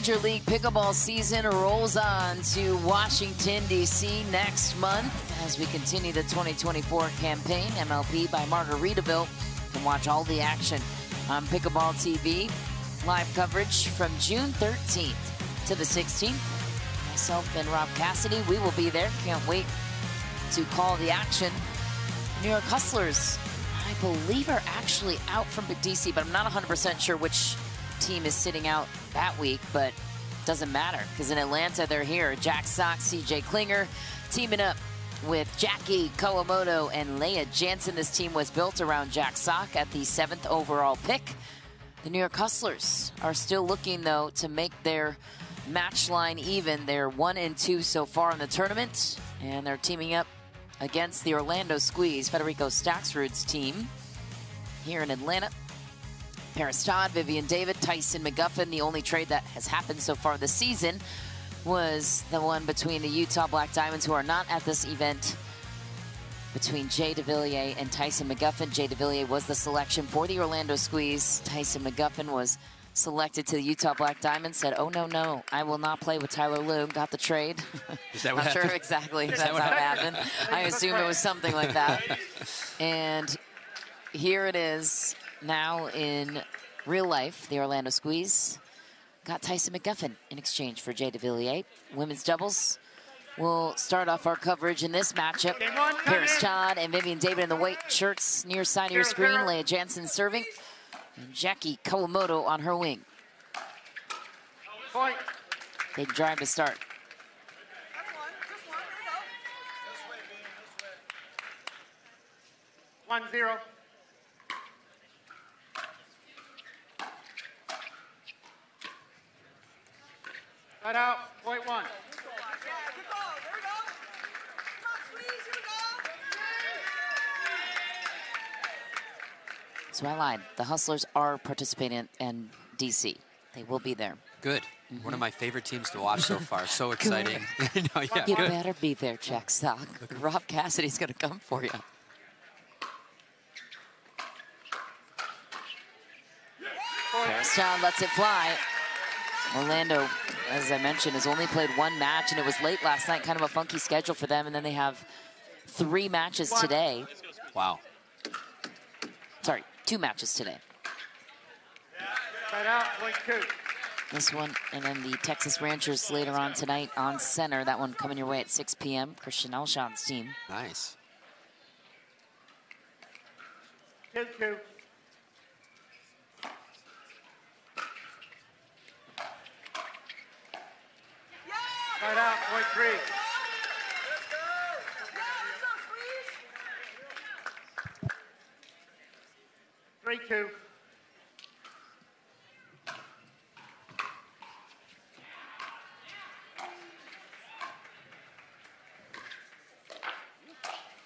Major League Pickleball season rolls on to Washington, D.C. next month as we continue the 2024 campaign. MLP by Margaritaville. You can watch all the action on Pickleball TV. Live coverage from June 13th to the 16th. Myself and Rob Cassidy, we will be there. Can't wait to call the action. New York Hustlers, I believe, are actually out from DC, but I'm not 100% sure which team is sitting out that week, but doesn't matter because in Atlanta they're here. Jack Sock, CJ Klinger teaming up with Jackie Kawamoto and Leah Jansen. This team was built around Jack Sock at the 7th overall pick. The New York Hustlers are still looking, though, to make their match line even. They're 1-2 so far in the tournament, and they're teaming up against the Orlando Squeeze, Federico Staxrud's team here in Atlanta. Paris Todd, Vivian David, Tyson McGuffin. The only trade that has happened so far this season was the one between the Utah Black Diamonds, who are not at this event, between Jay DeVilliers and Tyson McGuffin. Jay DeVilliers was the selection for the Orlando Squeeze. Tyson McGuffin was selected to the Utah Black Diamonds, said, oh, no, I will not play with Tyler Loom. Got the trade. Is that what Not happened? sure exactly if that's how it happened. I assume it was something like that. And here it is now in real life. The Orlando Squeeze got Tyson McGuffin in exchange for Jay DeVilliers. Women's doubles will start off our coverage in this matchup. Paris Todd and Vivian David in the white shirts near side of your screen. Leah Jansen serving. And Jackie Kawamoto on her wing. Point. Big drive to start. One, 0. Right out, point 1. So I lied. The Hustlers are participating in DC. They will be there. Good. One of my favorite teams to watch so far. So exciting. No, yeah, You good. better be there, Jack Sock. Rob Cassidy's going to come for you. Paris Todd lets it fly. Orlando, as I mentioned, has only played one match, and it was late last night, kind of a funky schedule for them, and then they have 3 matches today. Wow. Sorry, 2 matches today. Right out, point 2. This one, and then the Texas Ranchers later on tonight on center. That one coming your way at 6 p.m. Christian Elshon's team. Nice. 2-2. Right out, point 3. Three, 2.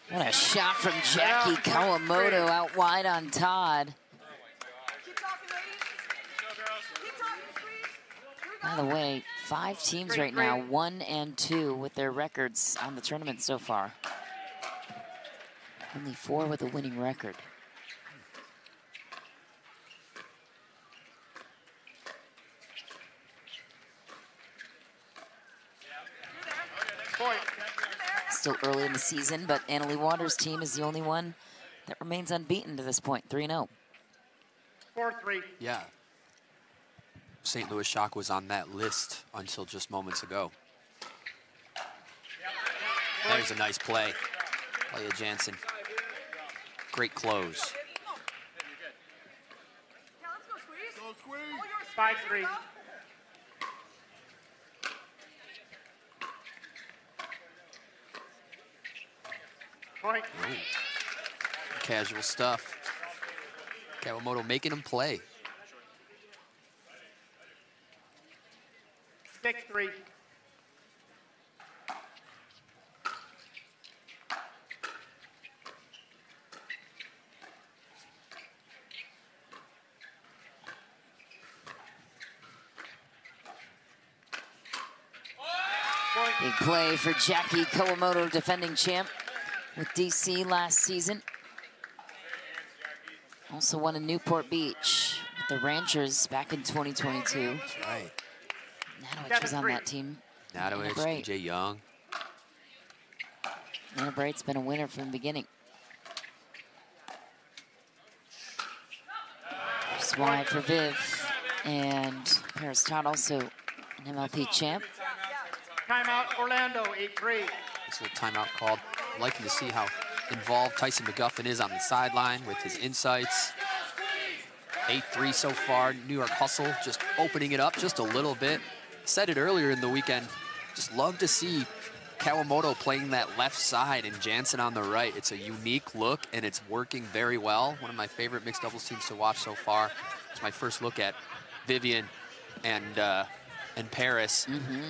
What a shot from Jackie Kawamoto out wide on Todd. By the way, 5 teams right now, 1-2 with their records on the tournament so far. Only 4 with a winning record. Point. Still early in the season, but Annalie Waters' team is the only one that remains unbeaten to this point, 3-0. 4-3. Yeah. St. Louis Shock was on that list until just moments ago. That was a nice play. Leah Jansen. Great close. 5-3. Point. Ooh. Casual stuff. Kawamoto making him play. 6-3. Big play for Jackie Kawamoto, defending champ with DC last season. Also won in Newport Beach with the Ranchers back in 2022. That's right. Nadowich was on that team. Nadowich, DJ Young. Anna Bright's been a winner from the beginning. Just wide for Viv. And Paris Todd, also an MLP champ. Timeout, Orlando, 8-3. This little timeout called. I'm liking to see how involved Tyson McGuffin is on the sideline with his insights. 8-3 so far. New York Hustle just opening it up just a little bit. Said it earlier in the weekend. Just love to see Kawamoto playing that left side and Jansen on the right. It's a unique look, and it's working very well. One of my favorite mixed doubles teams to watch so far. It's my first look at Vivian and Paris.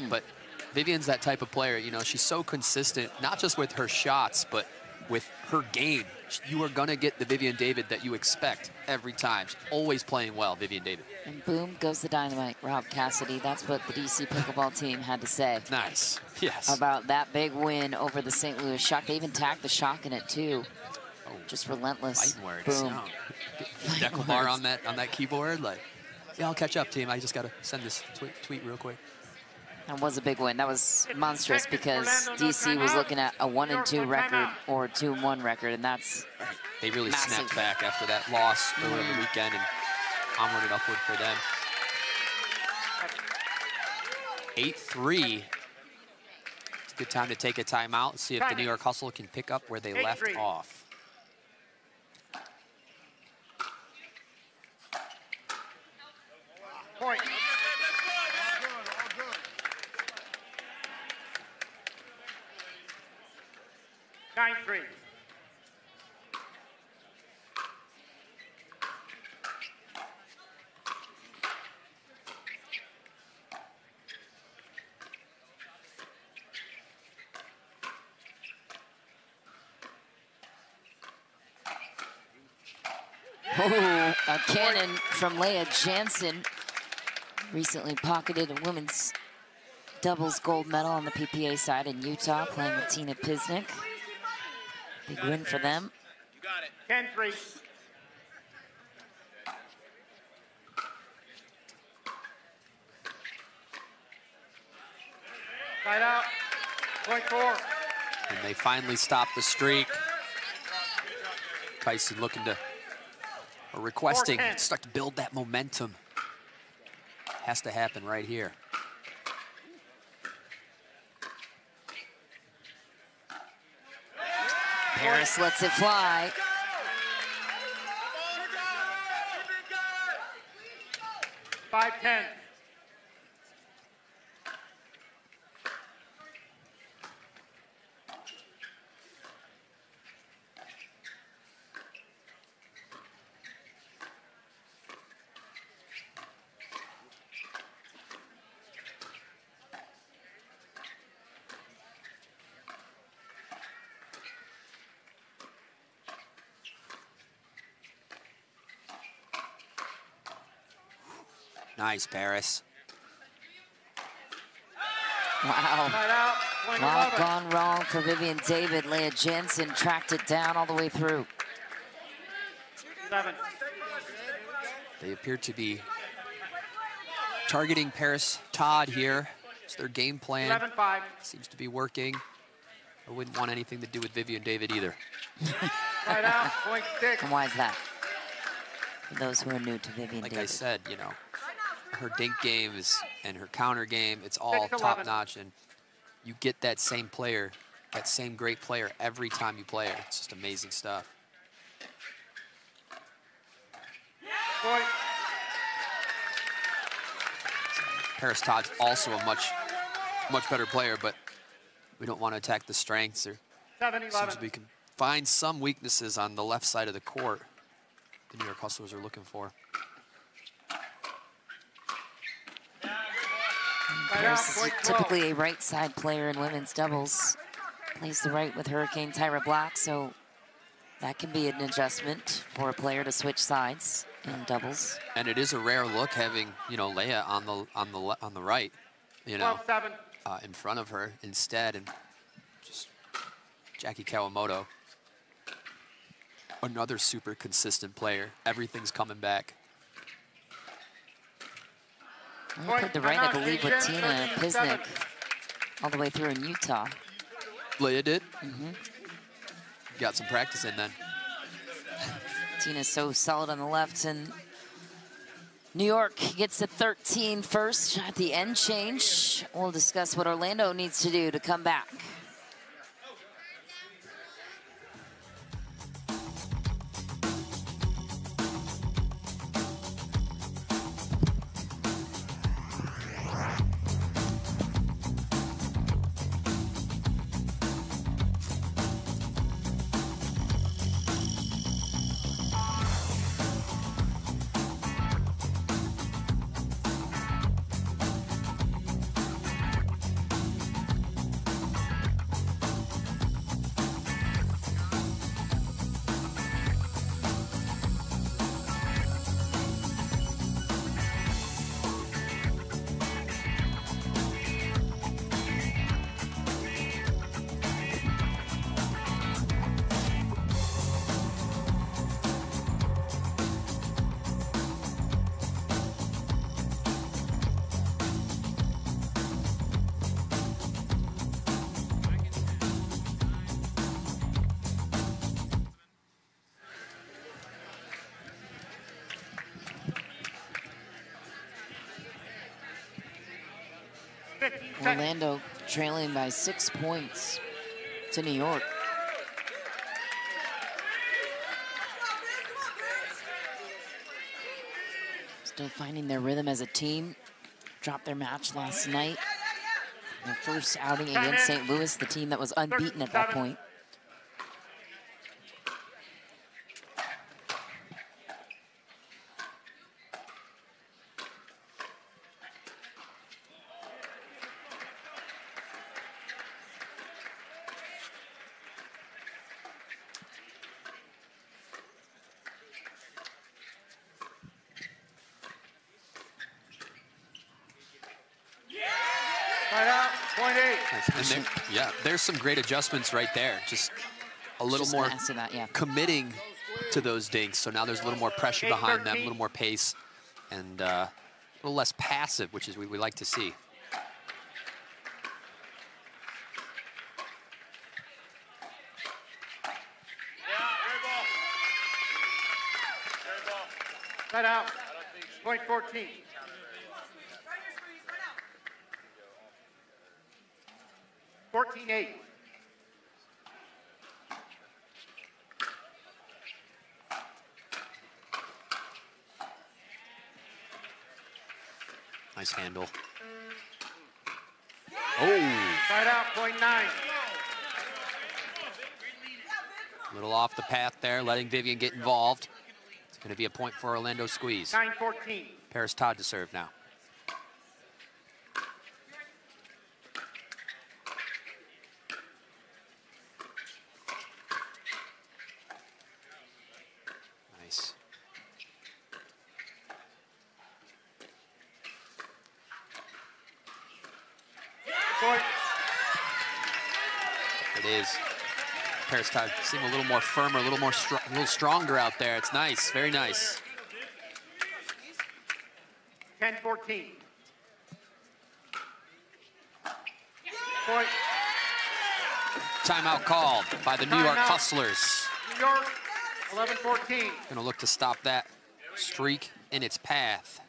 But Vivian's that type of player. You know, she's so consistent, not just with her shots, but with her game. You are going to get the Vivian David that you expect every time. She's always playing well, Vivian David. And boom goes the dynamite, Rob Cassidy. That's what the DC Pickleball team had to say. Nice, yes. About that big win over the St. Louis Shock. They even tagged the Shock in it, too. Oh, just relentless. Fighting words. Boom. No. Declamar on that keyboard. Like, yeah, I'll catch up, team. I just got to send this tweet real quick. That was a big win. That was monstrous because DC was looking at a 1-2 record or a 2-1 record, and that's They really massive. snapped back after that loss earlier in the weekend, and onward and upward for them. 8-3. It's a good time to take a timeout and see if the New York Hustle can pick up where they left off. Point. 9-3. Oh, a cannon from Leah Jansen. Recently pocketed a women's doubles gold medal on the PPA side in Utah, playing with Tina Pisnik. Big win for them. 10-3. Side out. Point 4. And they finally stop the streak. Tyson looking to, or requesting, start to build that momentum. Has to happen right here. Paris lets it fly. Five, 10. Nice, Paris. Wow. Side out. Point Lot 11. gone wrong for Vivian David. Leah Jensen tracked it down all the way through. 7. They appear to be targeting Paris Todd here. It's their game plan. 11-5. Seems to be working. I wouldn't want anything to do with Vivian David either. Side out. Point 6. And why is that? For those who are new to Vivian Like David. I said, you know, her dink game is, and her counter game, it's all 6-11. top-notch, and you get that same player, that same great player every time you play her. It's just amazing stuff. Point. Paris Todd's also a much better player, but we don't want to attack the strengths. There seems 7-11. we can find some weaknesses on the left side of the court the New York Hustlers are looking for. Paris is typically a right side player in women's doubles. Plays the right with Hurricane Tyra Black, so that can be an adjustment for a player to switch sides in doubles. And it is a rare look having, you know, Leia on the right, you know, 12-7. in front of her instead, and just Jackie Kawamoto, another super consistent player. Everything's coming back. I played the right, I believe, with Tina Pisnik all the way through in Utah. Leia did? Mm-hmm. Got some practice in then. Tina's so solid on the left, and New York gets to 13 first at the end change. We'll discuss what Orlando needs to do to come back. Orlando trailing by 6 points to New York. Still finding their rhythm as a team. Dropped their match last night. Their first outing against St. Louis, the team that was unbeaten at that point. Yeah, there's some great adjustments right there. Just a little more committing to those dinks. So now there's a little more pressure behind them, a little more pace, and a little less passive, which is what we like to see. Side out. Point 14. Eight. Nice handle. Oh. Side out, point 9. A little off the path there, letting Vivian get involved. It's going to be a point for Orlando squeeze. 9-14. Paris Todd to serve now. Paris Todd seem a little more firmer, a little stronger out there. It's nice, very nice. 10-14. Point. Timeout called by the New York Hustlers. New York, 11-14. Gonna look to stop that streak in its path.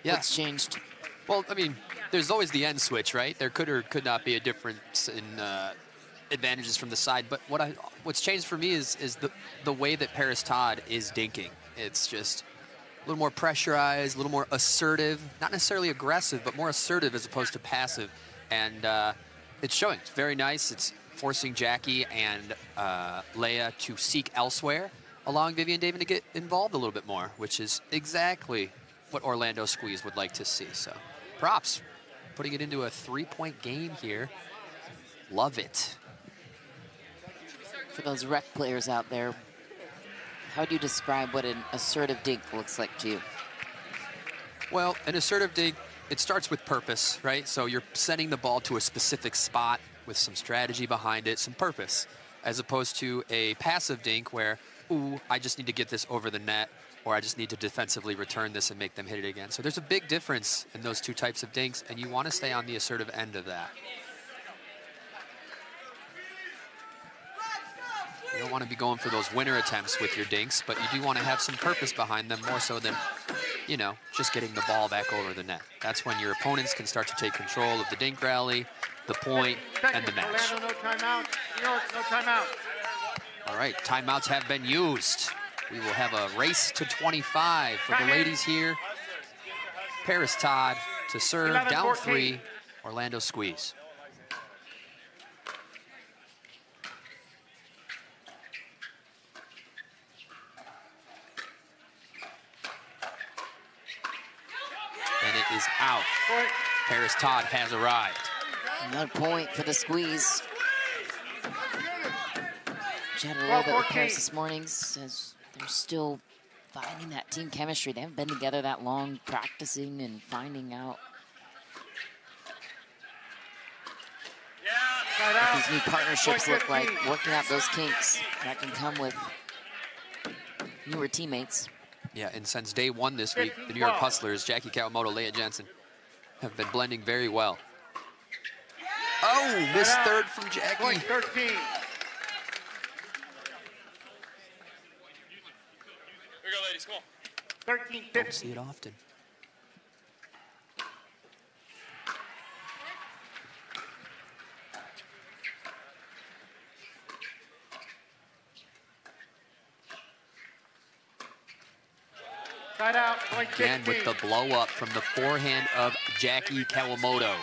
Yeah. What's changed? Well, I mean, there's always the end switch, right? There could or could not be a difference in advantages from the side. But what's changed for me is the way that Paris Todd is dinking. It's just a little more pressurized, a little more assertive, not necessarily aggressive, but more assertive as opposed to passive. And it's showing. It's very nice. It's forcing Jackie and Leia to seek elsewhere, allowing Vivian David to get involved a little bit more, which is exactly what Orlando Squeeze would like to see. So props. Putting it into a 3-point game here. Love it. For those rec players out there, how do you describe what an assertive dink looks like to you? Well, an assertive dink, it starts with purpose, right? So you're sending the ball to a specific spot with some strategy behind it, some purpose, as opposed to a passive dink where, ooh, I just need to get this over the net, or I just need to defensively return this and make them hit it again. So there's a big difference in those two types of dinks, and you want to stay on the assertive end of that. You don't want to be going for those winner attempts with your dinks, but you do want to have some purpose behind them, more so than, you know, just getting the ball back over the net. That's when your opponents can start to take control of the dink rally, the point, and the match. Orlando, no timeout. New York, no timeout. All right, timeouts have been used. We will have a race to 25 for the ladies here. Paris Todd to serve, down 3, Orlando squeeze. And it is out. Paris Todd has arrived. Another point for the squeeze. Chatted a little bit with Paris this morning, says they're still finding that team chemistry. They haven't been together that long, practicing and finding out what these new partnerships look like, working out those kinks that can come with newer teammates. Yeah, and since day one this week, the New York Hustlers, Jackie Kawamoto, Leah Jensen, have been blending very well. Oh, missed third from Jackie. Point 13. Here we go, ladies, come on. 13, Don't 15. see it often. Side out, point Again 16. with the blow up from the forehand of Jackie Kawamoto.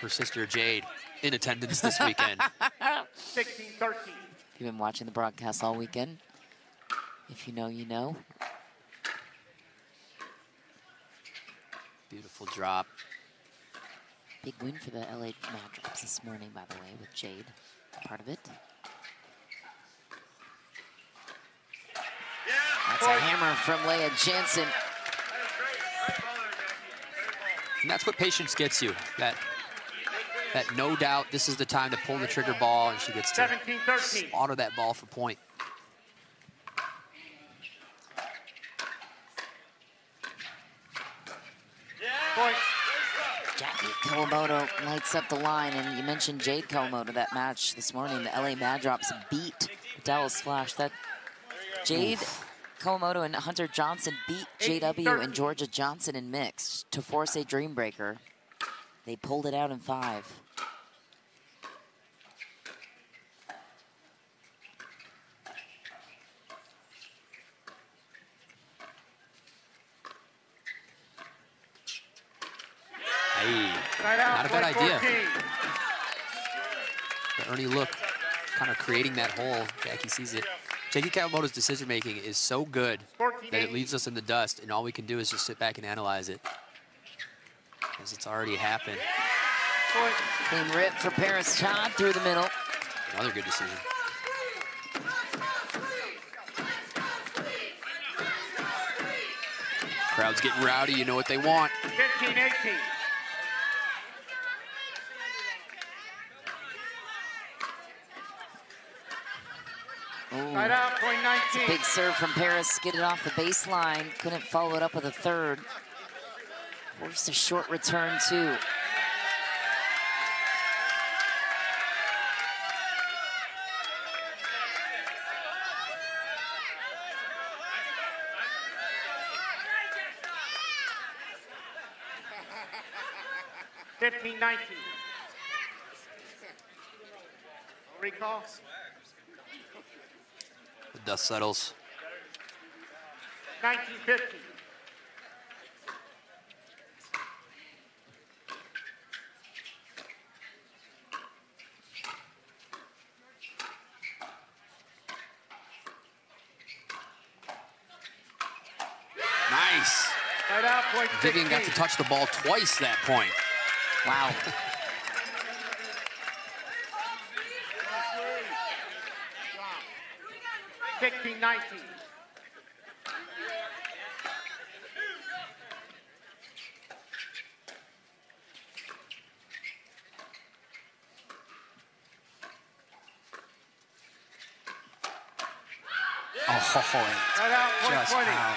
Her sister Jade in attendance this weekend. 16, 13. You've been watching the broadcast all weekend. If you know, you know. Beautiful drop. Big win for the LA Mad Drops this morning, by the way, with Jade, part of it. That's a hammer from Leah Jensen. And that's what patience gets you. That no doubt this is the time to pull the trigger ball, and she gets to 17, 13. slaughter that ball for point. Point. Jackie Kawamoto lights up the line, and you mentioned Jade Kawamoto, that match this morning. The LA Mad Drops beat Dallas Flash. That Jade Kawamoto and Hunter Johnson beat JW and Georgia Johnson in mixed to force a dream breaker. They pulled it out in 5. Hey, Side out, not a bad point idea. 14. The Ernie look, kind of creating that hole. Jackie sees it. Jackie Kawamoto's decision making is so good 14, that it leaves us in the dust, and all we can do is just sit back and analyze it, because it's already happened. Point. Clean rip for Paris Todd through the middle. Another good decision. Crowd's getting rowdy. You know what they want. 15, 18. Ooh. Side out, point 19. Big serve from Paris, get it off the baseline. Couldn't follow it up with a third. Forced a short return too. $15, 19. No recall. The dust settles. 19, 15. Nice. Side out, point 16. Vivian got to touch the ball twice that point. Wow. 16, 19. Right out, point just 20. out.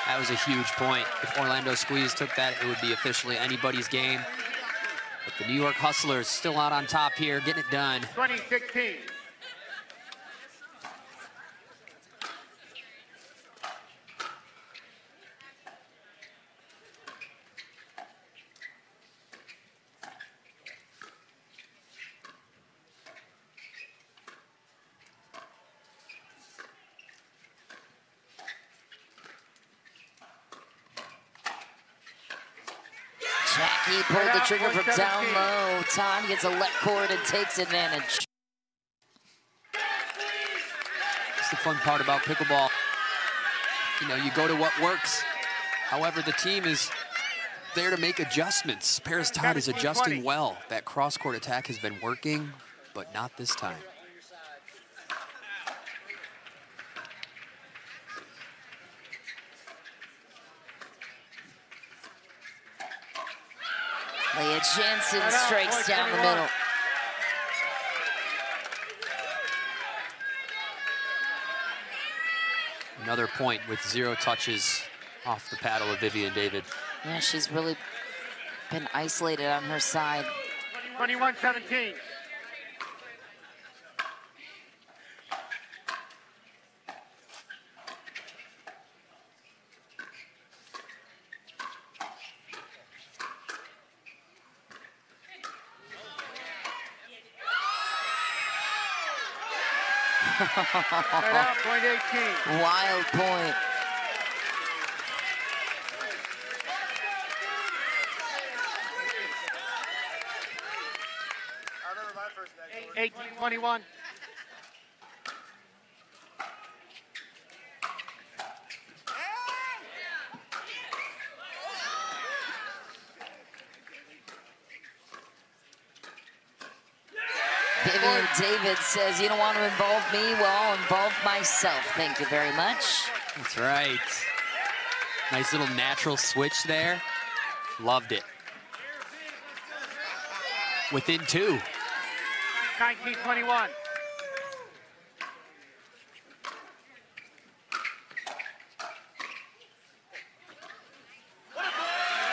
That was a huge point. If Orlando Squeeze took that, it would be officially anybody's game. But the New York Hustlers still out on top here, getting it done. 2016. Jackie pulled the trigger from down low. Todd gets a let cord and takes advantage. That's the fun part about pickleball. You know, you go to what works. However, the team is there to make adjustments. Paris Todd is adjusting well. That cross-court attack has been working, but not this time. Leah Jansen strikes down the middle. Another point with 0 touches off the paddle of Vivian David. Yeah, she's really been isolated on her side. 21-17. Right out, point 18. Wild point. I remember my first day. 18-21. Vivian David says, you don't want to involve me? Well, I'll involve myself. Thank you very much. That's right. Nice little natural switch there. Loved it. Within 2. 19-21.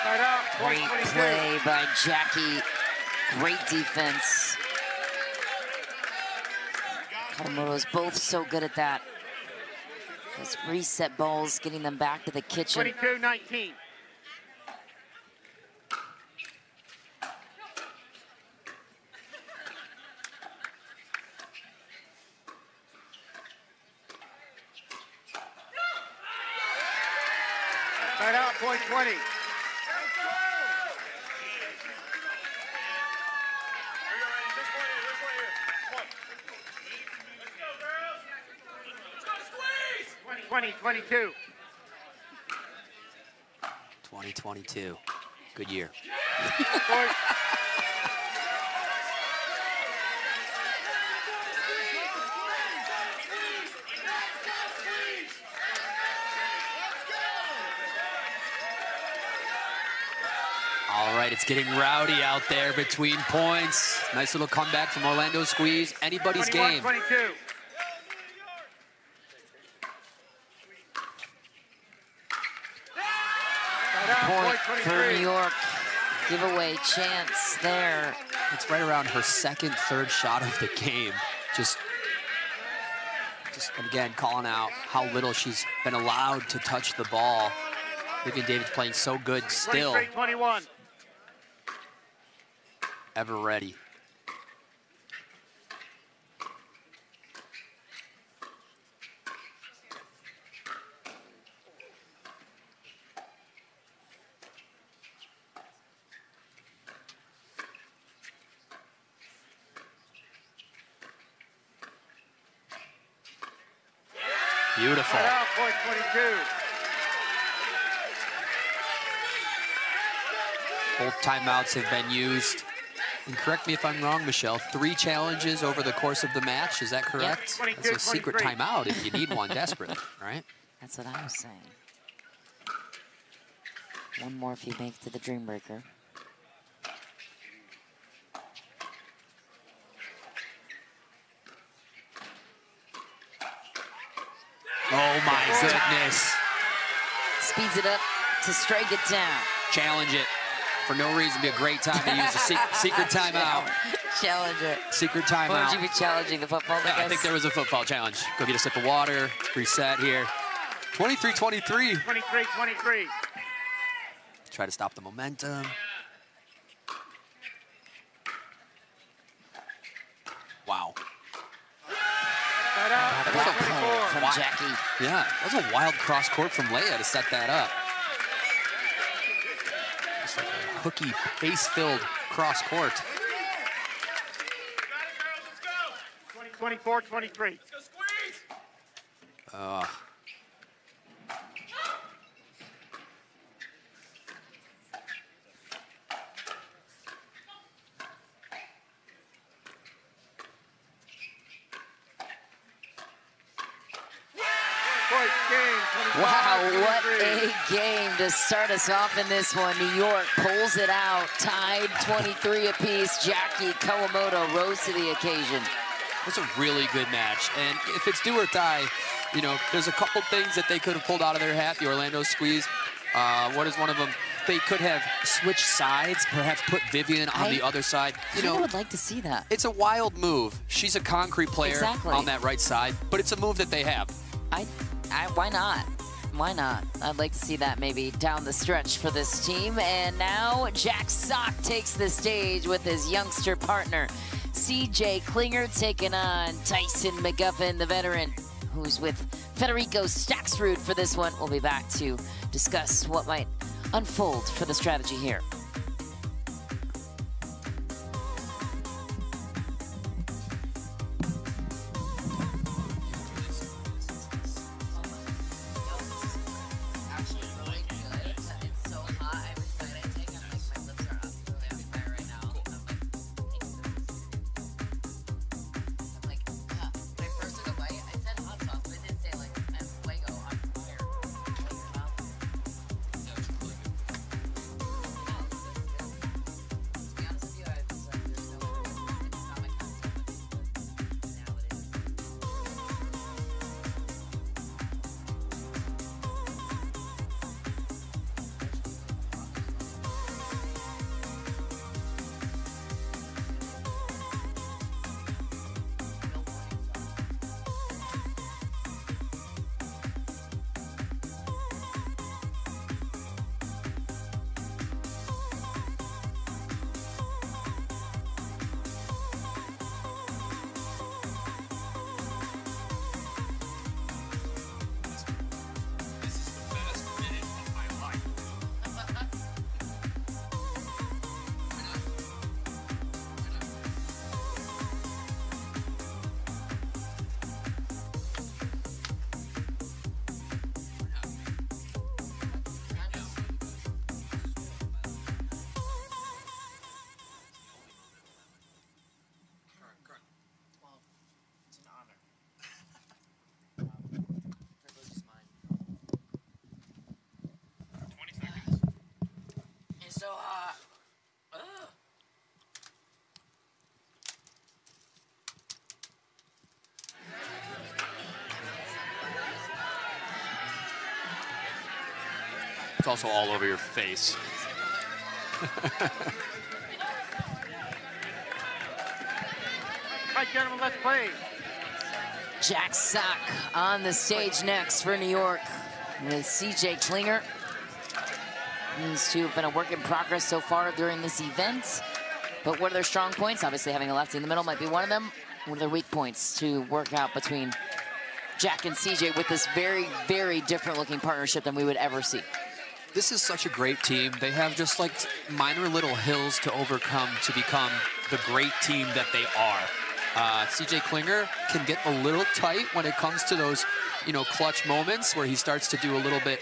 Right out, point Great 22. play by Jackie. Great defense. Kawamoto's both so good at that. Those reset balls, getting them back to the kitchen. 22-19. Right out, point 20. Let's go, girls. 20-22. 2022. Good year. Point. All right, it's getting rowdy out there between points. Nice little comeback from Orlando Squeeze. Anybody's game. 21-22. Point for New York. Giveaway chance there. It's right around her second, third shot of the game. Just again, calling out how little she's been allowed to touch the ball. Vivian David's playing so good still. 23-21. Ever ready. Beautiful. Right out, point 22. Both timeouts have been used. And correct me if I'm wrong, Michelle, 3 challenges over the course of the match. Is that correct? Yep. That's a secret 22-23. timeout if you need one desperately, right? That's what I was saying. One more if you make it to the Dream Breaker. Oh, my goodness. Speeds it up to strike it down. Challenge it. For no reason, be a great time to use a secret timeout. Challenge it. Secret timeout. Or would you be challenging the football? Yeah, I think there was a football challenge. Go get a sip of water, reset here. 23-23. 23-23. Try to stop the momentum. Wow. Right out. Good play from Wow. Jackie. Yeah, that was a wild cross court from Leia to set that up. Just like a hooky, pace-filled cross court. 24-23. Wow, what a game to start us off in this one. New York pulls it out, tied 23 apiece. Jackie Kawamoto rose to the occasion. It was a really good match, and if it's do or die, you know, there's a couple things that they could have pulled out of their hat. The Orlando squeeze. What is one of them? They could have switched sides, perhaps put Vivian on the other side. You know, I would like to see that. It's a wild move. She's a concrete player on that right side, but it's a move that they have. Why not? Why not? I'd like to see that maybe down the stretch for this team. And now Jack Sock takes the stage with his youngster partner, CJ Klinger, taking on Tyson McGuffin, the veteran, who's with Federico Staxrud for this one. We'll be back to discuss what might unfold for the strategy here. It's also all over your face. All right, gentlemen, let's play. Jack Sock on the stage next for New York with CJ Klinger. These two have been a work in progress so far during this event. But what are their strong points? Obviously, having a lefty in the middle might be one of them. What are their weak points to work out between Jack and CJ with this very, very different looking partnership than we would ever see? This is such a great team. They have just like minor little hills to overcome to become the great team that they are. CJ Klinger can get a little tight when it comes to those, you know, clutch moments where he starts to do a little bit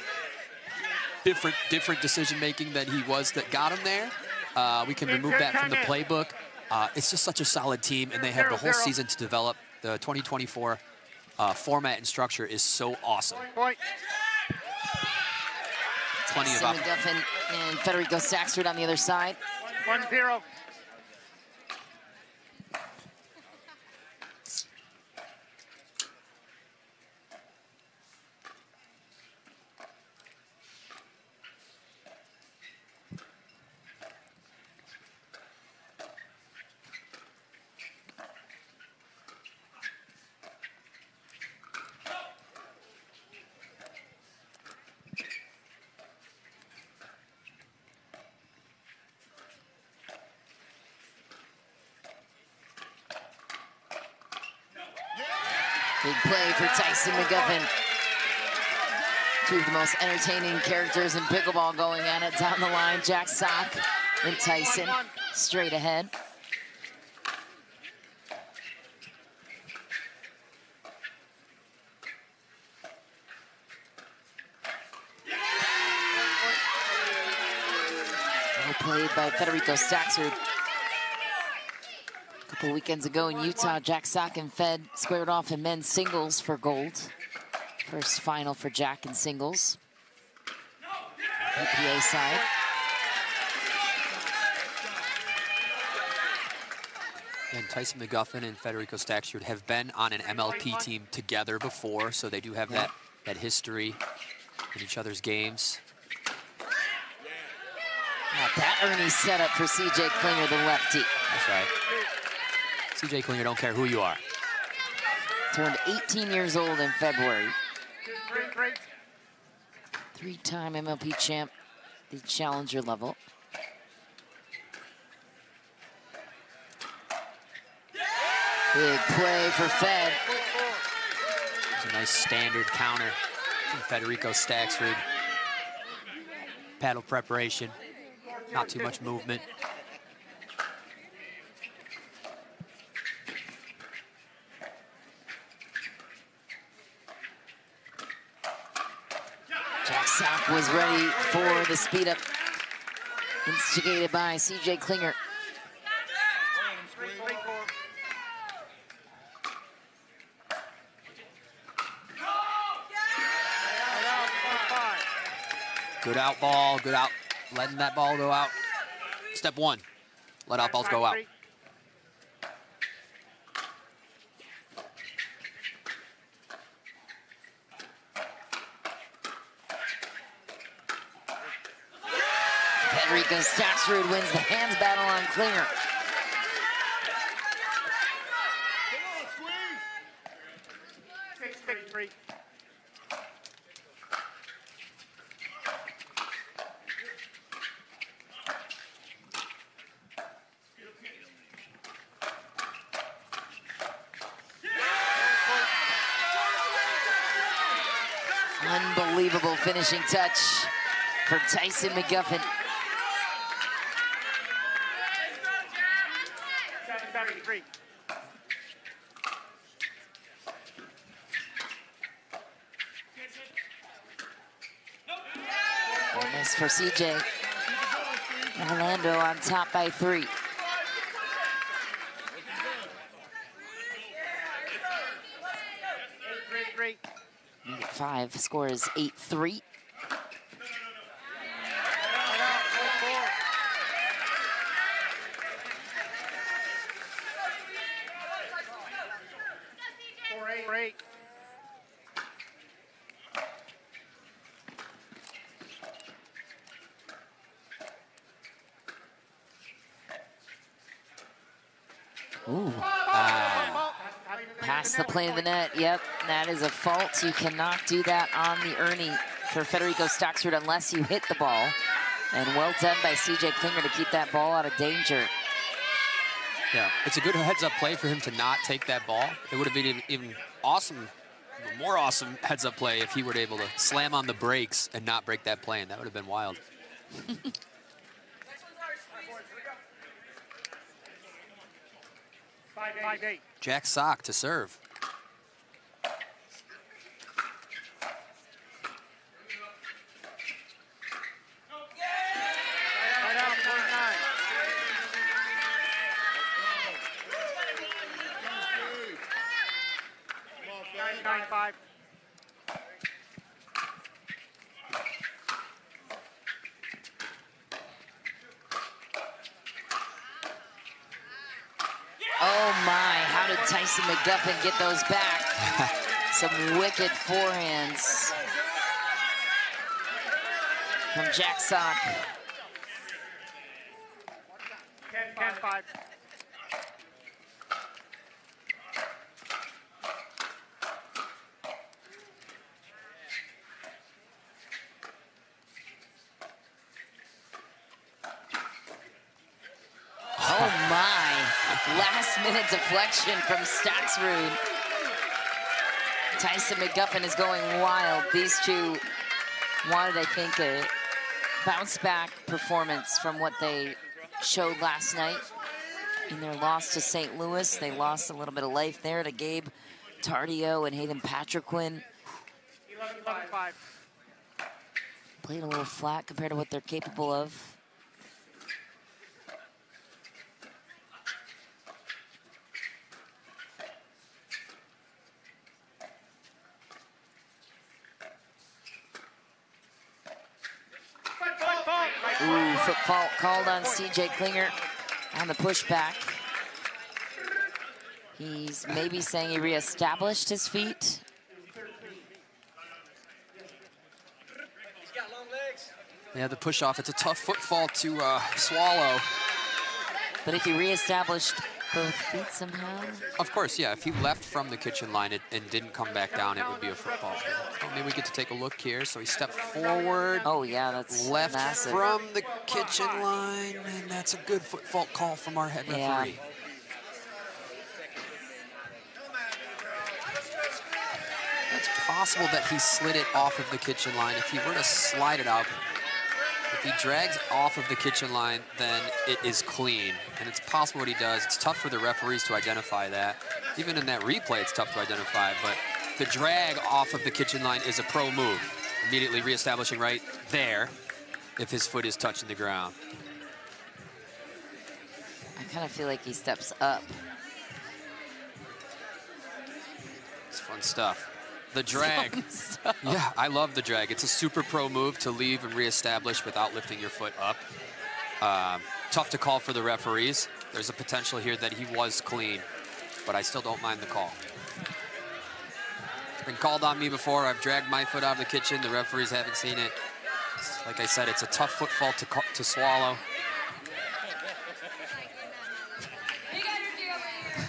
different decision-making than he was that got him there. We can remove that from the playbook. It's just such a solid team, and they have the whole season to develop. The 2024 format and structure is so awesome. Plenty of McGuffin and Federico Staxrud on the other side. 1-0. Big play for Tyson McGuffin. Two of the most entertaining characters in pickleball going at it down the line. Jack Sock and Tyson straight ahead. Well played by Federico Staxford. A couple weekends ago in Utah, Jack Sock and Fed squared off in men's singles for gold. First final for Jack in singles. EPA side. And Tyson McGuffin and Federico Staxford have been on an MLP team together before, so they do have that history in each other's games. Now that Ernie setup for CJ Klinger, the lefty. That's right. CJ Klinger, don't care who you are. Turned 18 years old in February. Three-time MLP champ, the challenger level. Big play for Fed. It's a nice standard counter from Federico Staxford. Paddle preparation, not too much movement. Jack Sock was ready for the speed up, instigated by CJ Klinger. Good out ball, good out, letting that ball go out. Step one, let out balls go out. Federico Staxford wins the hands battle on Klinger. Unbelievable finishing touch for Tyson McGuffin. Miss for CJ. Orlando on top by 3. Need 5. Score is 8-3. Ooh. Past the plane of the net. Yep, that is a fault. You cannot do that on the Ernie for Federico Staxford unless you hit the ball. And well done by CJ Klinger to keep that ball out of danger. Yeah, it's a good heads-up play for him to not take that ball. It would have been even awesome, more awesome heads-up play if he were able to slam on the brakes and not break that plane. That would have been wild. Jack Sock to serve. Oh my, how did Tyson McGuffin get those back? Some wicked forehands from Jack Sock. 10-5. Oh my, last minute deflection from Staxford. Tyson McGuffin is going wild. These two wanted, I think, a bounce-back performance from what they showed last night in their loss to St. Louis. They lost a little bit of life there to Gabe Tardio and Hayden Patriquin. 11-5. Played a little flat compared to what they're capable of. Ooh, foot fault called on CJ Klinger on the pushback. He's maybe saying he reestablished his feet. Yeah, the push off, it's a tough footfall to swallow. But if he reestablished both feet somehow? Of course, yeah. If he left from the kitchen line and didn't come back down, it would be a football. Oh, maybe we get to take a look here. So he stepped forward. Oh, yeah, that's left massive. from the kitchen line, and that's a good foot fault call from our head referee. Yeah. It's possible that he slid it off of the kitchen line. If he were to slide it out, if he drags off of the kitchen line, then it is clean. And it's possible what he does. It's tough for the referees to identify that. Even in that replay, it's tough to identify. But the drag off of the kitchen line is a pro move. Immediately reestablishing right there if his foot is touching the ground. I kind of feel like he steps up. It's fun stuff. The drag. Yeah, I love the drag. It's a super pro move to leave and reestablish without lifting your foot up. Tough to call for the referees. There's a potential here that he was clean, but I still don't mind the call. It's been called on me before. I've dragged my foot out of the kitchen. The referees haven't seen it. Like I said, it's a tough footfall to swallow.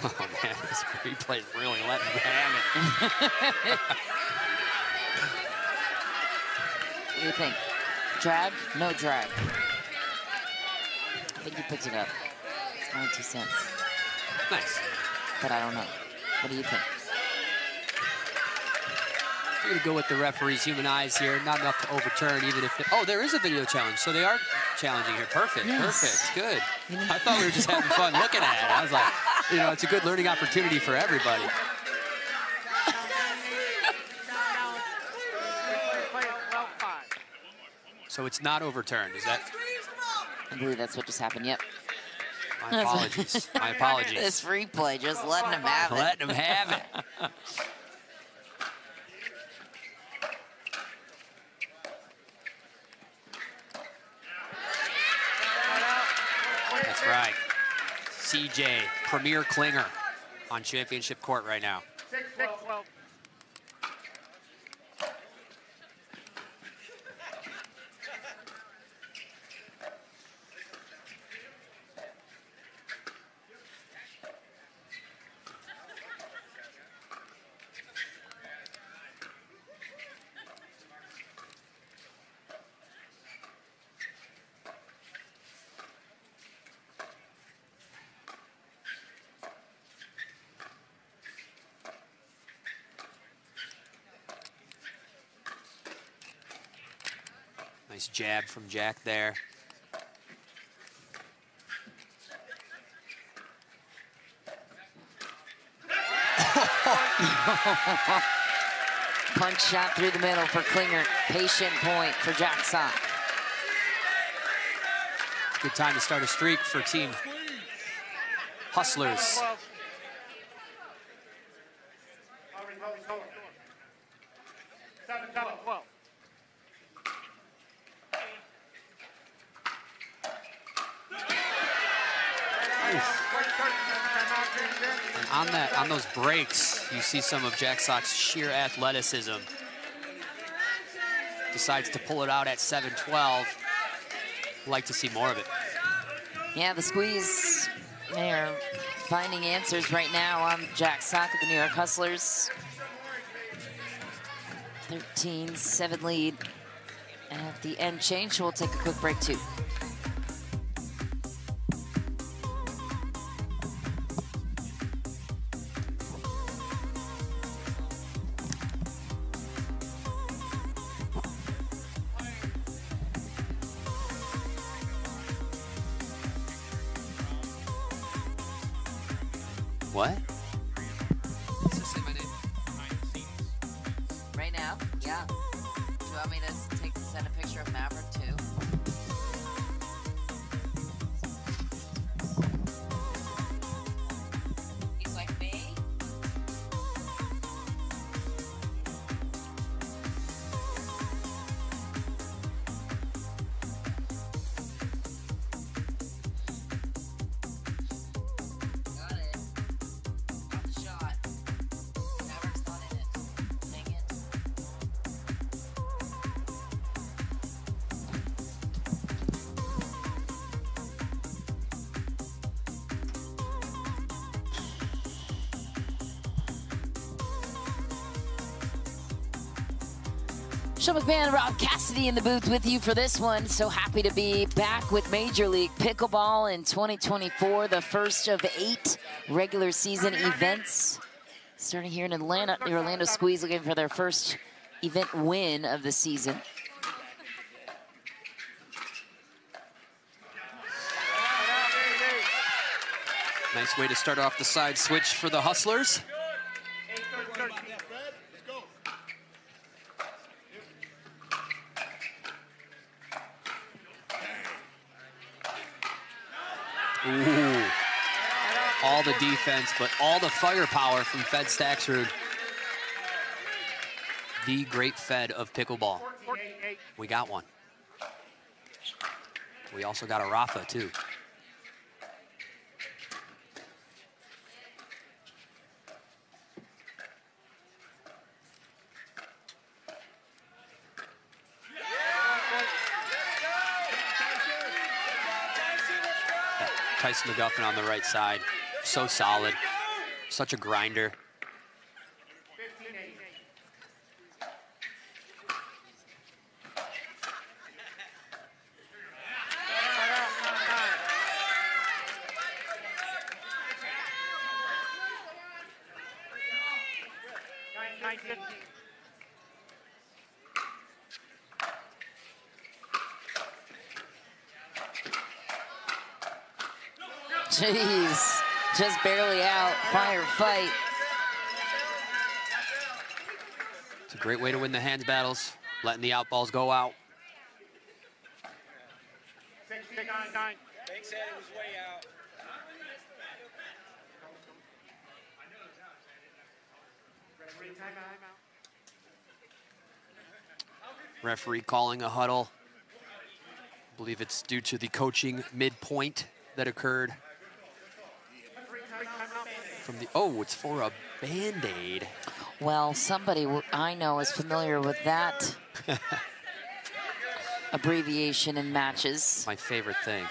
Oh man, this replay is really letting me have it. What do you think? Drag? No drag. I think he picked it up. It's my 2 cents. Nice. But I don't know. What do you think? I'm going to go with the referee's human eyes here. Not enough to overturn, even if... Oh, there is a video challenge, so they are challenging here. Perfect, yes. Perfect, good. I thought we were just having fun looking at it. I was like, you know, it's a good learning opportunity for everybody. So it's not overturned, is that? I believe that's what just happened, yep. My apologies, my apologies. This replay, just letting him have it. Letting him have it. That's right. CJ, Premier Klinger on championship court right now. 6-12. Nice jab from Jack there. Punch shot through the middle for Klinger. Patient point for Jack Sock. Good time to start a streak for Team Hustlers. And on those breaks, you see some of Jack Sock's sheer athleticism. Decides to pull it out at 7-12. Like to see more of it. Yeah, the squeeze. They are finding answers right now on Jack Sock of the New York Hustlers. 13-7 lead. At the end change, we'll take a quick break too. What? Does this say my name? Right now? Yeah. Do you want me to send a picture of Maverick too? He's like me? Got it. Got the shot. Maverick's not in it. Dang it. Sean McMahon, Rob Cassidy in the booth with you for this one. So happy to be back with Major League Pickleball in 2024, the first of 8 regular season events. Starting here in Atlanta, the Orlando Squeeze looking for their first event win of the season. Nice way to start off the side switch for the Hustlers. Ooh. All the defense, but all the firepower from Fed Staxrud. The great Fed of pickleball. We got one. We also got a Rafa, too. Tyson McGuffin on the right side. So solid. Such a grinder. Jeez, just barely out. Fire fight. It's a great way to win the hands battles, letting the out balls go out. Bank said it was way out. Referee calling a huddle. I believe it's due to the coaching midpoint that occurred. From the, oh, it's for a Band-Aid. Well, somebody I know is familiar with that abbreviation in matches. My favorite thing.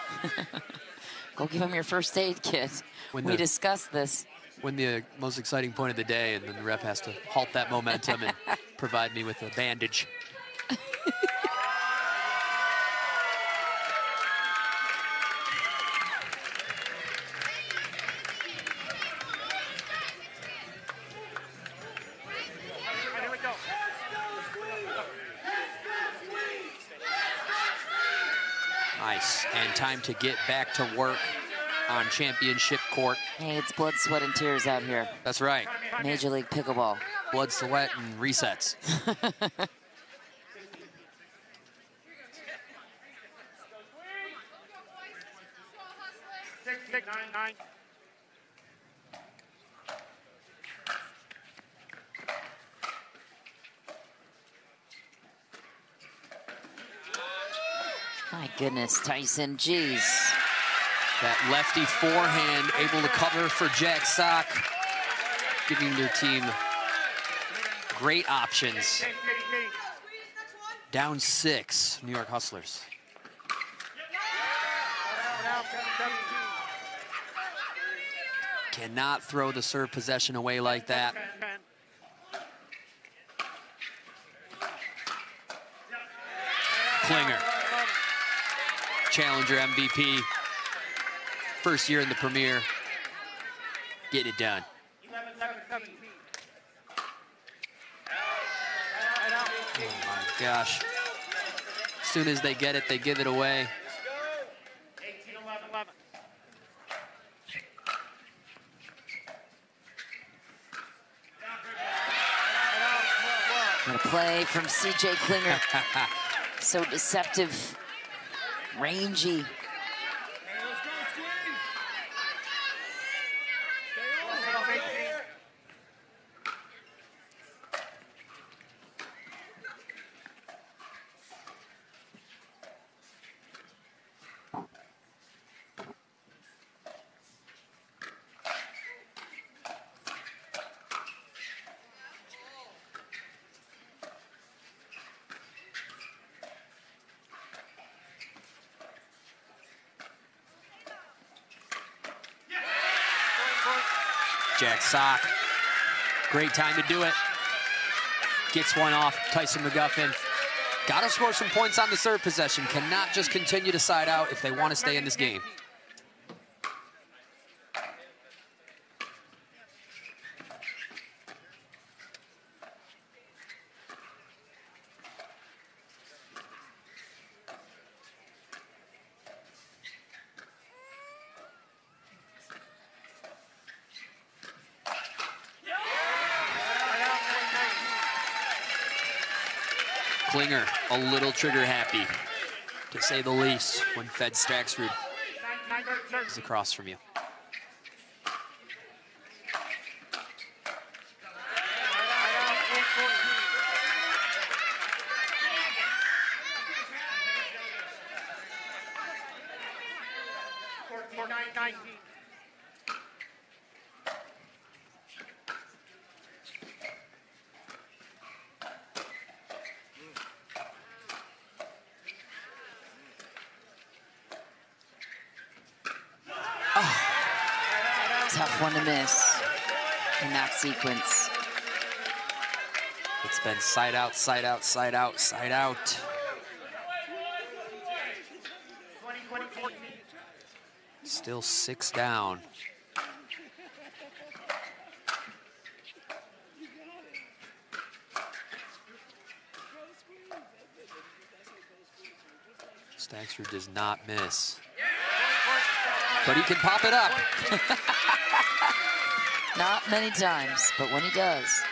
Go give him your first aid kit. We discussed this. When the most exciting point of the day, and then the ref has to halt that momentum and provide me with a bandage. Nice, and time to get back to work on championship court. Hey, it's blood, sweat, and tears out here. That's right. Major League Pickleball. Blood, sweat, and resets. My goodness, Tyson, jeez. That lefty forehand able to cover for Jack Sock, giving their team great options. Down 6, New York Hustlers. Cannot throw the serve possession away like that. Klinger, Challenger MVP, first year in the Premier, getting it done. Oh my gosh. As soon as they get it, they give it away. play from CJ Klinger. So deceptive, rangy. Jack Sock, great time to do it. Gets one off, Tyson McGuffin. Got to score some points on the serve possession. Cannot just continue to side out if they want to stay in this game. Klinger, a little trigger happy, to say the least, when Fed Staksrud is across from you. Tough one to miss in that sequence. It's been side out, side out, side out, side out. Still 6 down. Staksrud does not miss. But he can pop it up. Not many times, but when he does.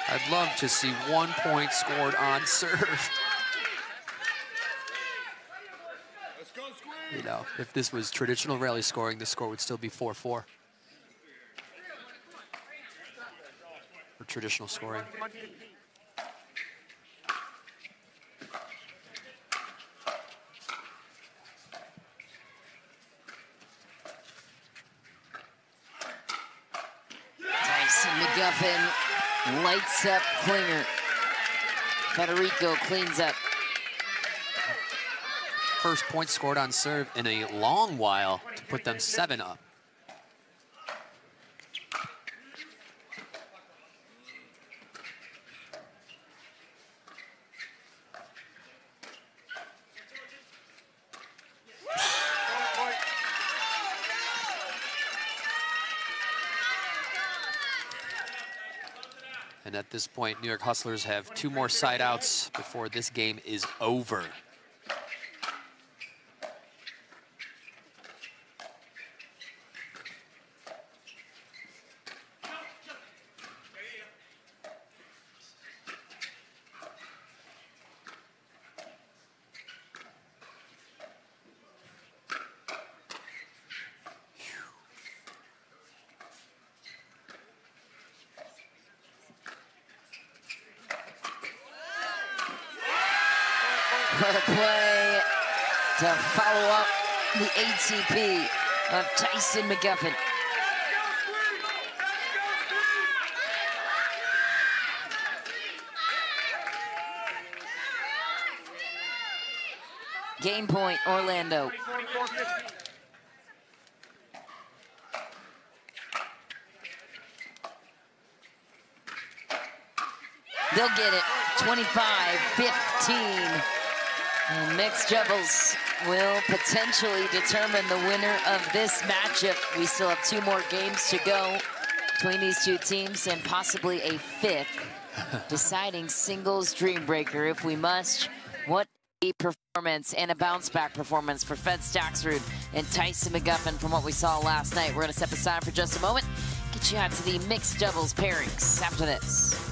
I'd love to see 1 point scored on serve. You know, if this was traditional rally scoring, the score would still be 4-4. Or traditional scoring. Tyson McGuffin lights up Klinger. Federico cleans up. First point scored on serve in a long while to put them 7 up. And at this point, New York Hustlers have 2 more side outs before this game is over. What a play to follow up the ATP of Tyson McGuffin. Game point, Orlando. They'll get it, 25-15. And mixed doubles will potentially determine the winner of this matchup. We still have 2 more games to go between these 2 teams and possibly a 5th deciding singles dream breaker if we must. What performance and a bounce-back performance for Fed Staxrud and Tyson McGuffin from what we saw last night. We're going to step aside for just a moment, get you out to the mixed doubles pairings after this.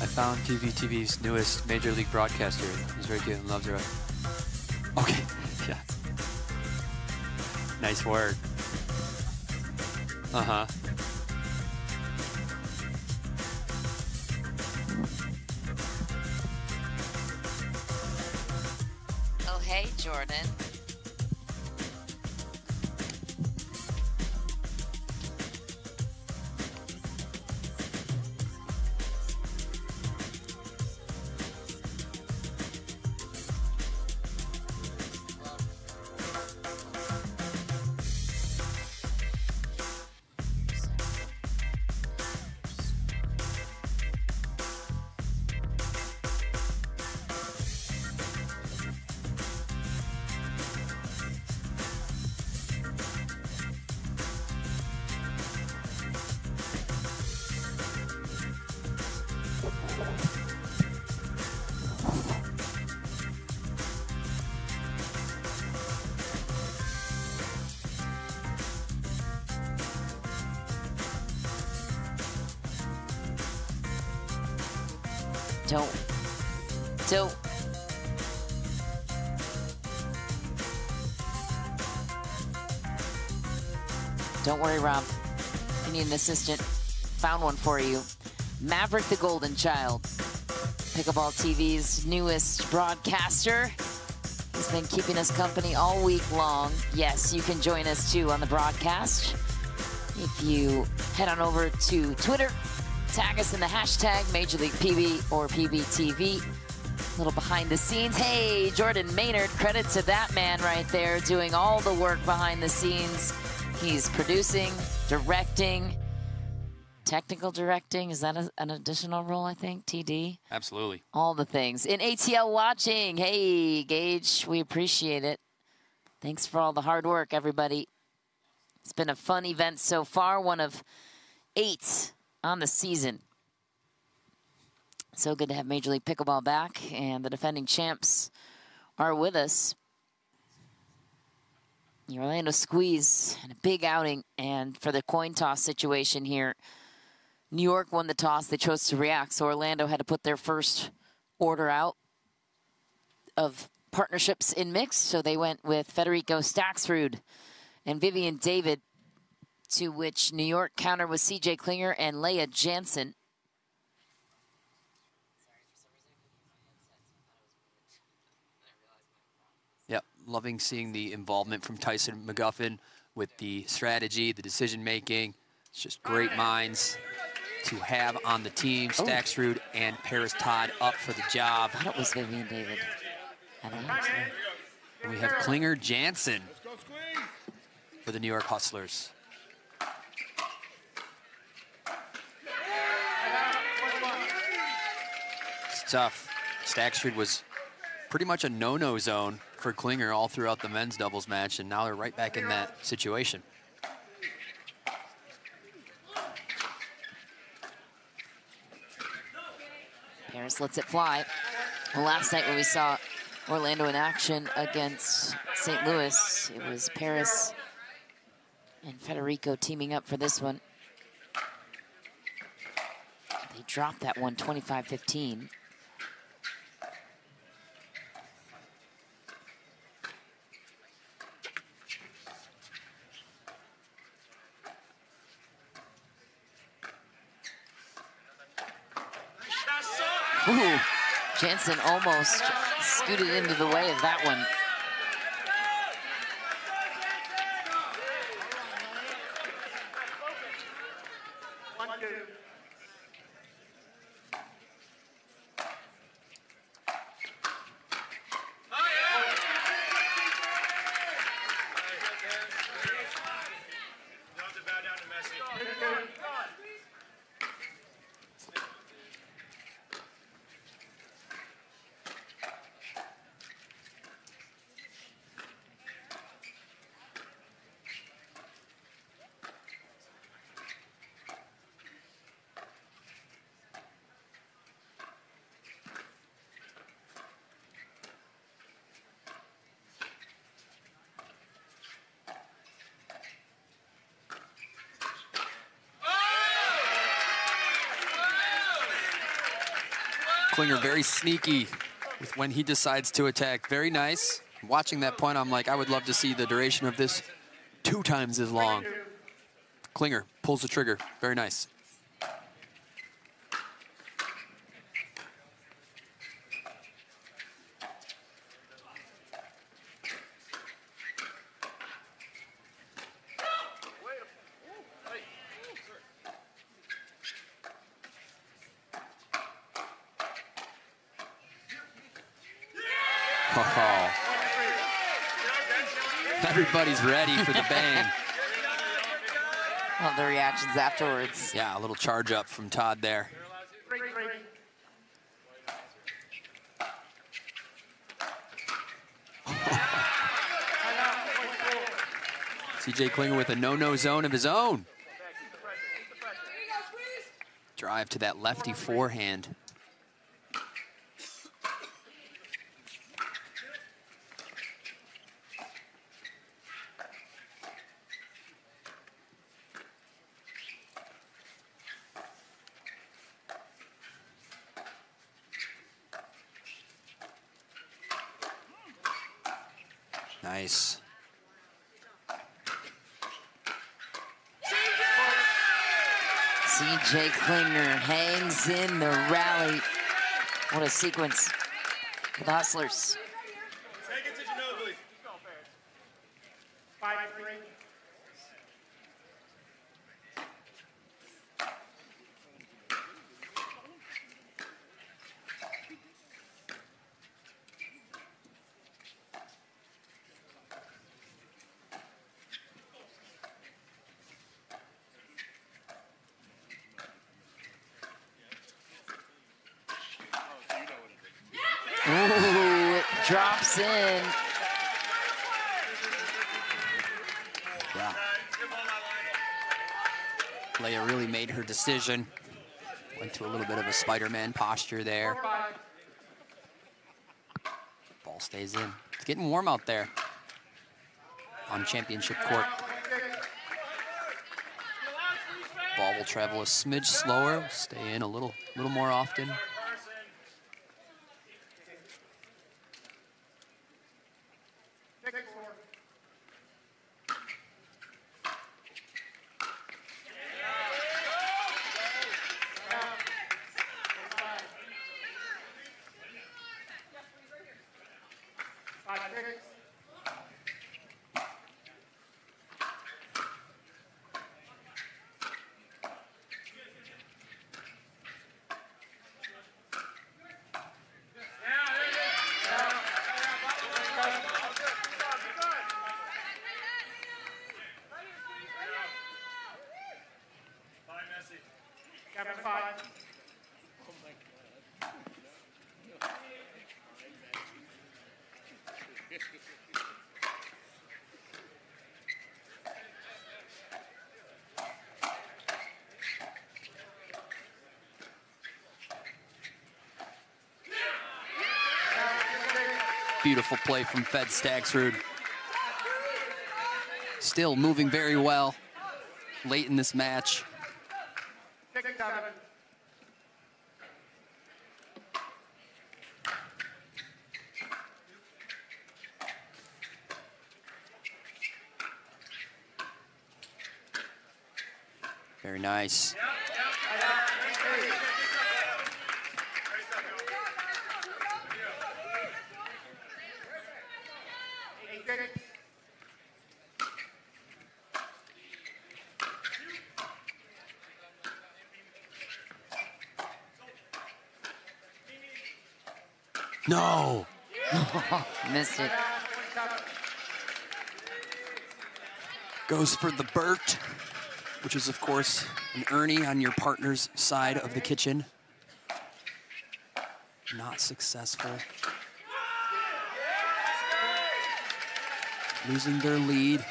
I found TV's newest Major League broadcaster. He's very cute and loves her. Okay, yeah. Nice work. Uh-huh. Oh, hey, Jordan. Don't. Don't worry, Rob. If you need an assistant, found one for you. Maverick the Golden Child, Pickleball TV's newest broadcaster. He's been keeping us company all week long. Yes, you can join us too on the broadcast. If you head on over to Twitter, tag us in the hashtag Major League PB or PBTV. A little behind the scenes. Hey, Jordan Maynard, credit to that man right there doing all the work behind the scenes. He's producing, directing, technical directing. Is that an additional role, I think, TD? Absolutely. All the things. In ATL watching, hey, Gage, we appreciate it. Thanks for all the hard work, everybody. It's been a fun event so far, one of 8 on the season. So good to have Major League Pickleball back, and the defending champs are with us. The Orlando Squeeze and a big outing, and for the coin toss situation here, New York won the toss. They chose to react, so Orlando had to put their first order out of partnerships in mix, so they went with Federico Staxrud and Vivian David, to which New York countered with CJ Klinger and Leia Jansen. Yep, loving seeing the involvement from Tyson McGuffin with the strategy, the decision-making. It's just great minds to have on the team. Staxrud and Paris Todd up for the job. I thought it was Vivian David. And we have Klinger Jansen for the New York Hustlers. It's tough. Staxrud was pretty much a no-no zone for Klinger all throughout the men's doubles match, and now they're right back in that situation. Paris lets it fly. Well, last night when we saw Orlando in action against St. Louis, it was Paris and Federico teaming up for this one. They dropped that one 25-15. Ooh, Jansen almost scooted into the way of that one. Klinger very sneaky with when he decides to attack. Very nice. Watching that point, I'm like, I would love to see the duration of this 2 times as long. Klinger pulls the trigger. Very nice. Everybody's ready for the bang. Well, the reactions afterwards. Yeah, a little charge up from Todd there. CJ Klinger with a no-no zone of his own. Drive to that lefty forehand. Nice. CJ Klinger hangs in the rally. What a sequence for the Hustlers. Take it to Ginobili. 5-3. Ooh, it drops in. Yeah. Leia really made her decision. Went to a little bit of a Spider-Man posture there. Ball stays in. It's getting warm out there on championship court. Ball will travel a smidge slower, stay in a little more often. Beautiful play from Fed Stagsrud. Still moving very well late in this match. Very nice. No. Missed it. Goes for the Burt, which is, of course, an Ernie on your partner's side of the kitchen. Not successful. Losing their lead.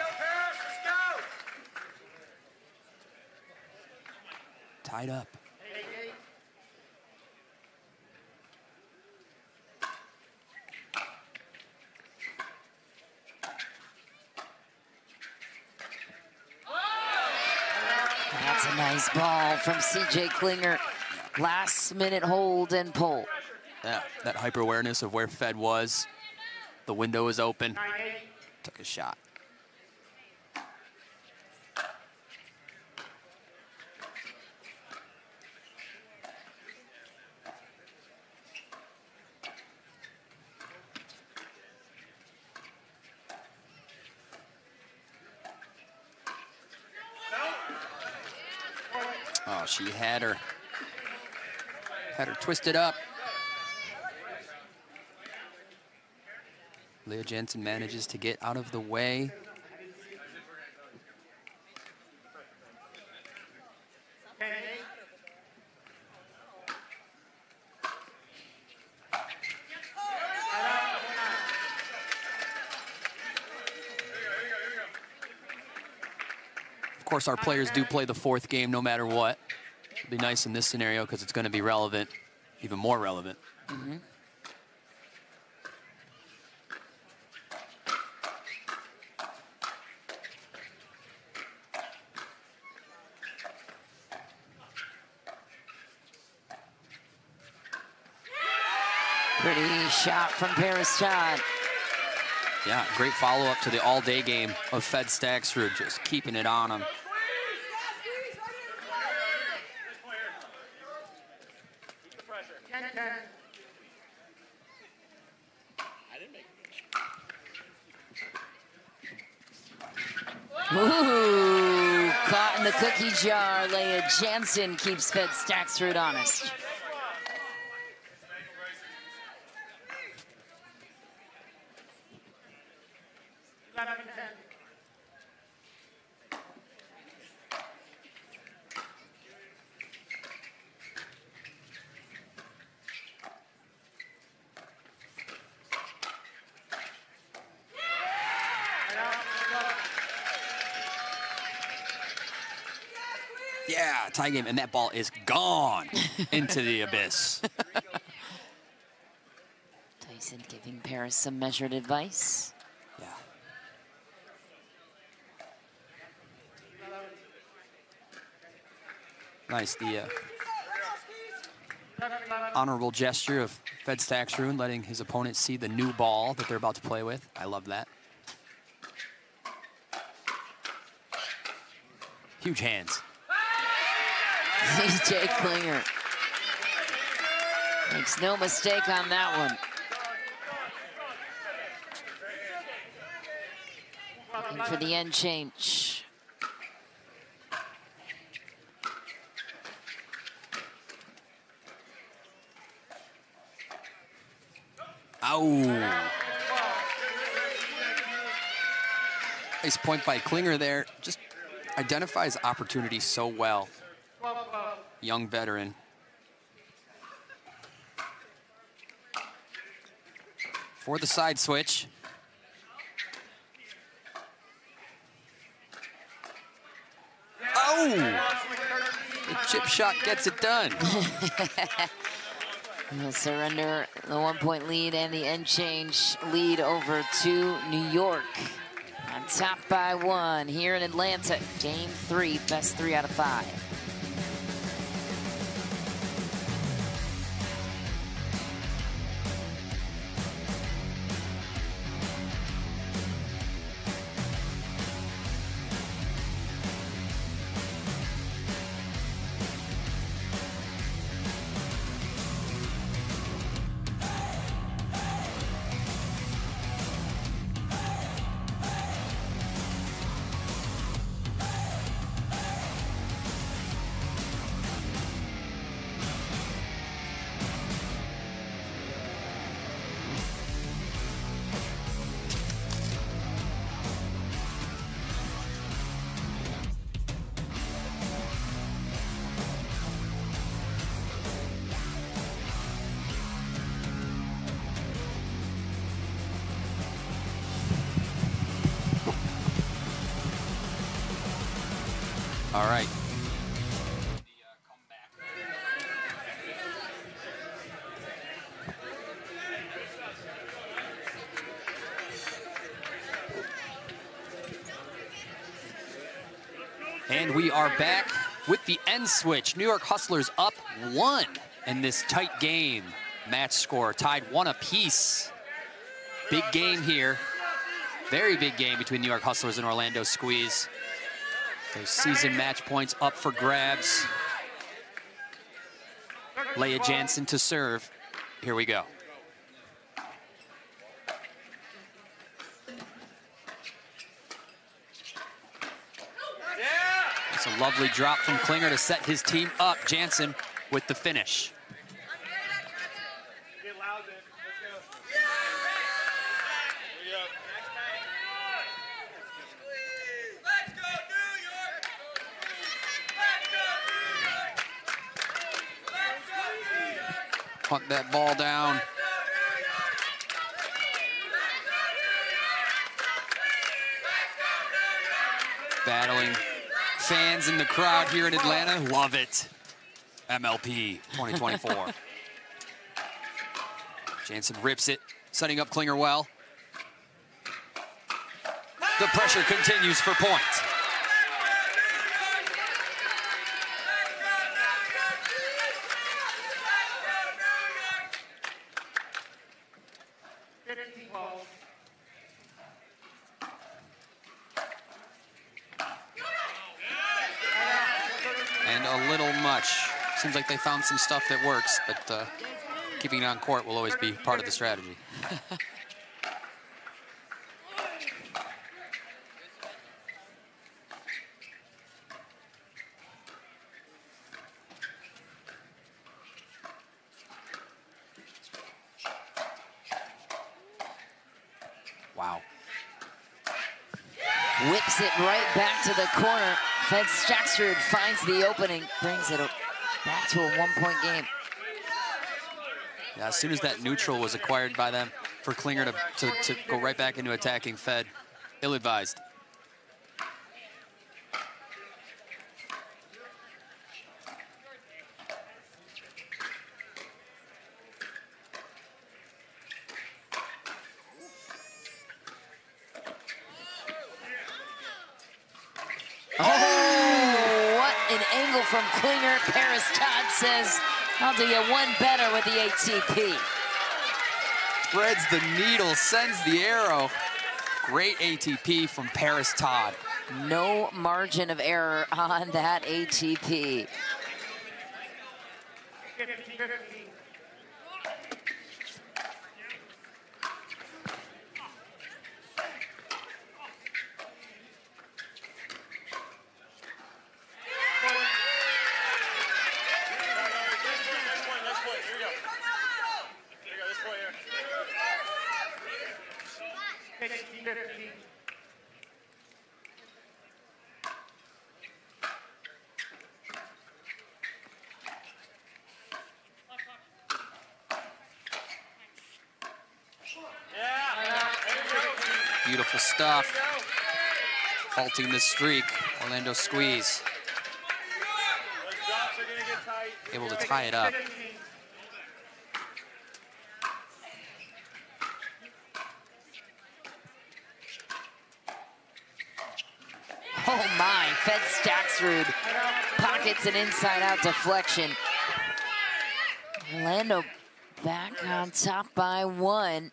Tied up. That's a nice ball from CJ Klinger. Last minute hold and pull. Yeah, that hyper awareness of where Fed was. The window is open. Took a shot. Oh, she had her twisted up. Leah Jensen manages to get out of the way. Of course, our players do play the fourth game no matter what. It'll be nice in this scenario because it's going to be relevant, even more relevant. Mm-hmm. Pretty shot from Paris Todd. Yeah, great follow-up to the all-day game of Fed Staksrud, just keeping it on him. Ooh, caught in the cookie jar. Leah Jensen keeps Fed Staksrud honest. Yeah, tie game, and that ball is gone into the abyss. Tyson giving Paris some measured advice. Yeah. Nice, the honorable gesture of Fed Staksrud, letting his opponent see the new ball that they're about to play with. I love that. Huge hands. CJ Klinger makes no mistake on that one. Looking for the end change. Ow. Nice point by Klinger there. Just identifies opportunity so well. Young veteran. For the side switch. Oh! The chip shot gets it done. He'll surrender the 1-point lead and the end change lead over to New York. On top by 1 here in Atlanta. Game 3, best 3 out of 5. All right. And we are back with the end switch. New York Hustlers up 1 in this tight game. Match score tied 1 apiece. Big game here. Very big game between New York Hustlers and Orlando Squeeze. Those season match points up for grabs. Leia Jansen to serve. Here we go. It's a lovely drop from Klinger to set his team up. Jansen with the finish. Punt that ball down. Battling fans in the crowd here in Atlanta. Love it. MLP 2024. Jansen rips it, setting up Klinger well. The pressure continues for point. And a little much. Seems like they found some stuff that works, but keeping it on court will always be part of the strategy. Wow. Whips it right back to the corner. Fed Staksrud finds the opening, brings it back to a 1-point game. Yeah, as soon as that neutral was acquired by them, for Klinger to go right back into attacking Fed, ill-advised. From Klinger, Paris Todd says, I'll do you one better with the ATP. Threads the needle, sends the arrow. Great ATP from Paris Todd. No margin of error on that ATP. Beautiful stuff. Halting the streak. Orlando Squeeze able to tie it up. Oh my, Fed Staksrud pockets an inside-out deflection. Orlando back on top by 1.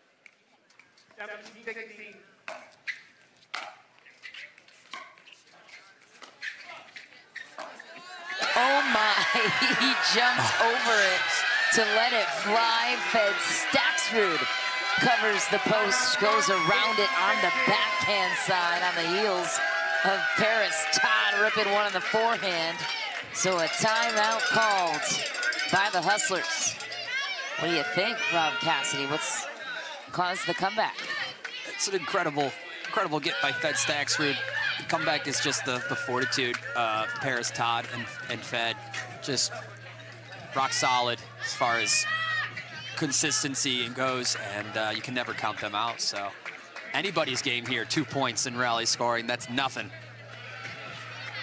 Oh my, he jumped over it to let it fly. Fed Staksrud covers the post, goes around it on the backhand side on the heels of Paris Todd ripping one on the forehand. So a timeout called by the Hustlers. What do you think, Rob Cassidy? What's caused the comeback? It's an incredible get by Fed Staksrud. The comeback is just the fortitude of Paris Todd and Fed. Just rock solid as far as consistency goes, and you can never count them out. So anybody's game here, 2 points in rally scoring, that's nothing.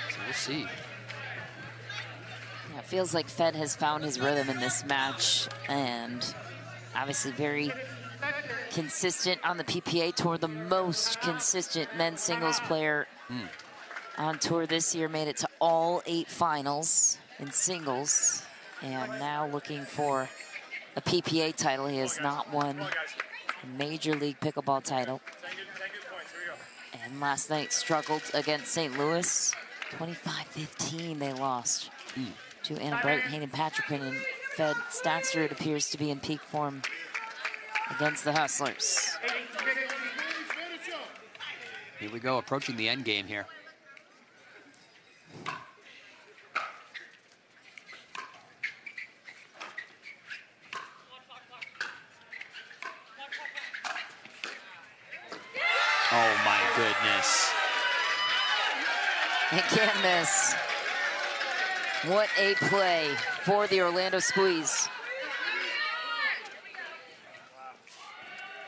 So we'll see. It feels like Fed has found his rhythm in this match, and obviously very consistent on the PPA Tour, the most consistent men's singles player on tour this year. Made it to all 8 finals in singles, and now looking for a PPA title. He has not won a Major League Pickleball title. And last night struggled against St. Louis. 25-15 they lost to Anna Bright and Hayden Patrickman, and Fed Staksrud appears to be in peak form against the Hustlers. Here we go, approaching the end game here. Oh my goodness. They can't miss. What a play for the Orlando Squeeze.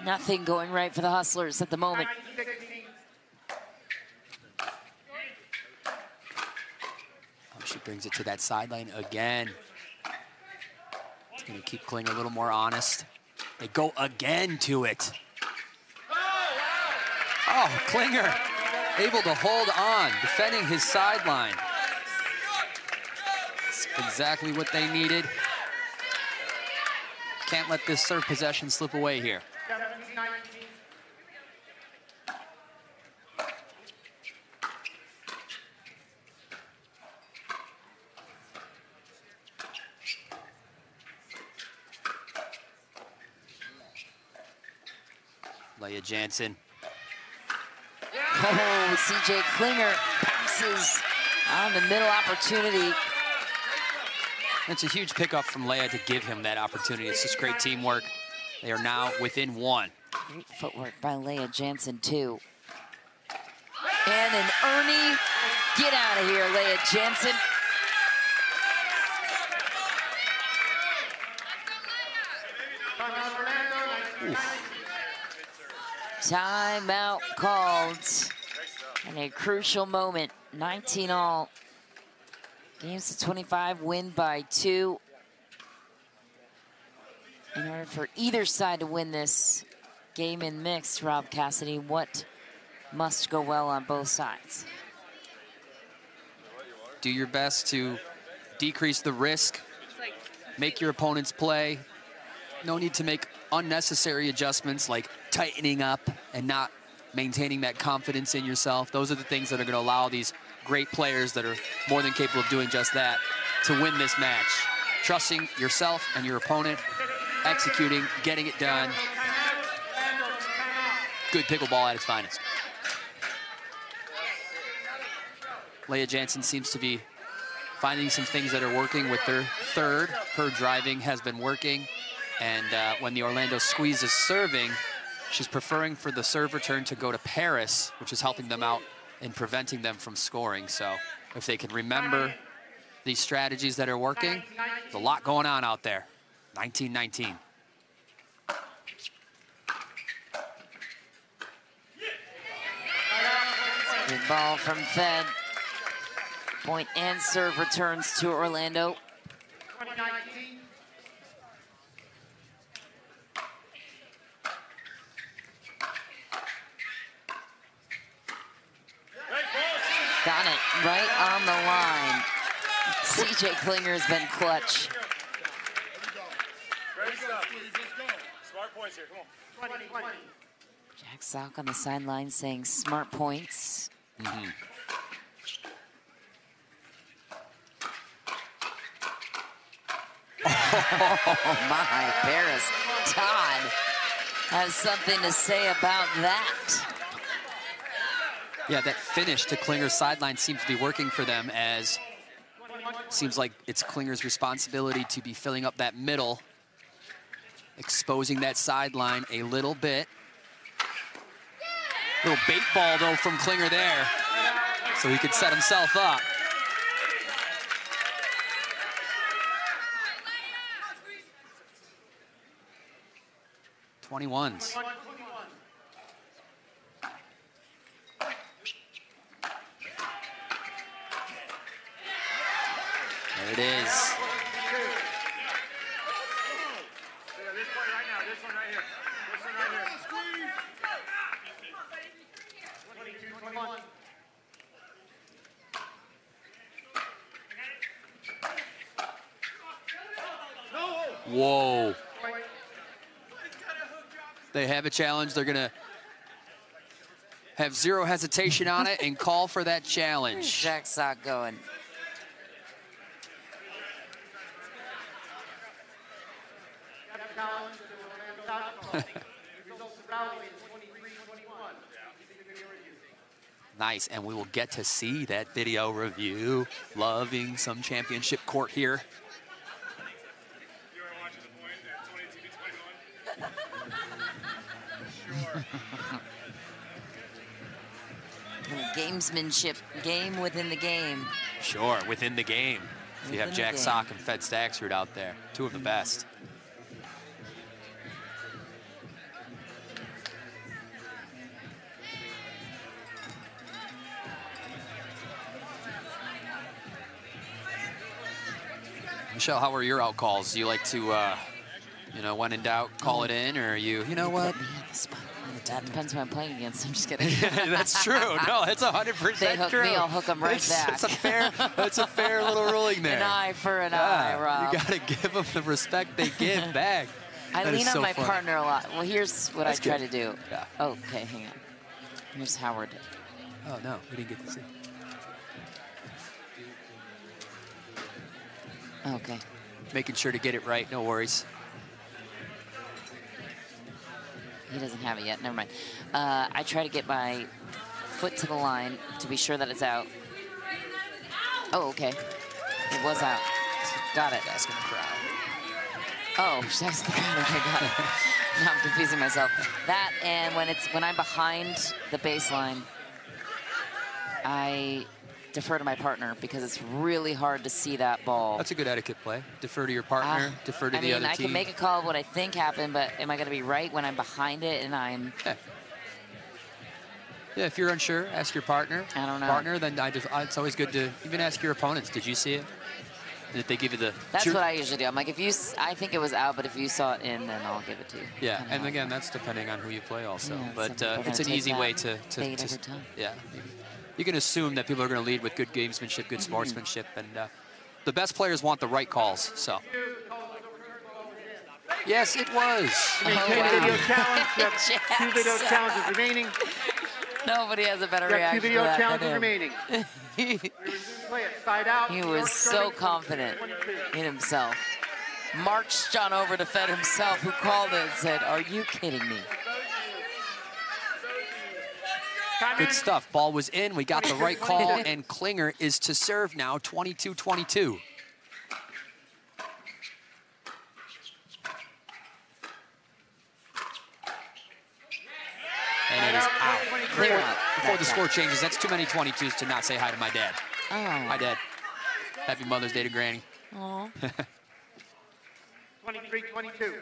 Nothing going right for the Hustlers at the moment. Oh, she brings it to that sideline again. It's gonna keep Klinger a little more honest. They go again to it. Oh, Klinger able to hold on, defending his sideline. It's exactly what they needed. Can't let this serve possession slip away here. Leah Jansen. Oh, CJ Klinger passes on the middle opportunity. It's a huge pickup from Leah to give him that opportunity. It's just great teamwork. They are now within 1. Great footwork by Leah Jansen, too. And an Ernie. Get out of here, Leah Jansen. Timeout called. And a crucial moment. 19-all. Games to 25, win by 2. In order for either side to win this game in mixed, Rob Cassidy, what must go well on both sides? Do your best to decrease the risk, make your opponents play. No need to make unnecessary adjustments like tightening up and not maintaining that confidence in yourself. Those are the things that are going to allow these great players that are more than capable of doing just that to win this match. Trusting yourself and your opponent, executing, getting it done. Good pickleball at its finest. Leah Jansen seems to be finding some things that are working with their third. Her driving has been working. And when the Orlando Squeeze is serving, she's preferring for the serve return to go to Paris, which is helping them out in preventing them from scoring. So if they can remember these strategies that are working, there's a lot going on out there. 19-19. Good ball from Fed. Point and serve returns to Orlando. Got it right on the line. CJ Klinger has been clutch. Smart points here, come on. Jack Sock on the sideline saying smart points. Oh my, Paris. Todd has something to say about that. Yeah, that finish to Klinger's sideline seems to be working for them, as seems like it's Klinger's responsibility to be filling up that middle, exposing that sideline a little bit. Little bait ball, though, from Klinger there, so he could set himself up. '21s. There it is. Whoa. They have a challenge. They're going to have zero hesitation on it and call for that challenge. Jack Sock going. Nice, and we will get to see that video review. Loving some championship court here. Gamesmanship, game within the game. Sure, within the game. If you have Jack Sock and Fed Staxford out there, two of the best. Michelle, how are your out calls? Do you like to, you know, when in doubt, call it in, or are you know what? That depends who I'm playing against. I'm just kidding. That's true. No, it's 100% they hook true. Me, I'll hook them right back. That's a fair little ruling there. An eye for an eye, Rob. You got to give them the respect they give back. I lean on my partner a lot. Well, here's what I try to do. Yeah. Oh, okay, hang on. Here's Howard. Oh, no, we didn't get to see. Okay. Making sure to get it right, no worries. He doesn't have it yet, never mind. I try to get my foot to the line to be sure that it's out. Oh, okay. It was out. Got it. Asking the crowd. Oh, she's asking the crowd. Okay, got it. Now I'm confusing myself. That, and when I'm behind the baseline, I defer to my partner because it's really hard to see that ball. That's a good etiquette play. Defer to your partner, defer to the other team. I can make a call of what I think happened, but am I going to be right when I'm behind it and I'm... Yeah, if you're unsure, ask your partner. I don't know. Partner, then it's always good to even ask your opponents. Did you see it? And if they give you the... That's what I usually do. I'm like, I think it was out, but if you saw it in, then I'll give it to you. Yeah, and again, that's depending on who you play also. Yeah, but it's an easy way to yeah. You can assume that people are going to lead with good gamesmanship, good sportsmanship, and the best players want the right calls. So, yes, it was. Video challenge. 2 video challenges remaining. Nobody has a better reaction. 2 video to that challenges remaining. Play it side out. He was so confident in himself. Marched on over to Fed himself, who called it and said, "Are you kidding me?" Good stuff. Ball was in. We got the right call, and Klinger is to serve now, 22-22. And it is out. Before the score changes, that's too many 22s to not say hi to my dad. Oh. Hi, Dad. Happy Mother's Day to Granny. Aw. 23-22.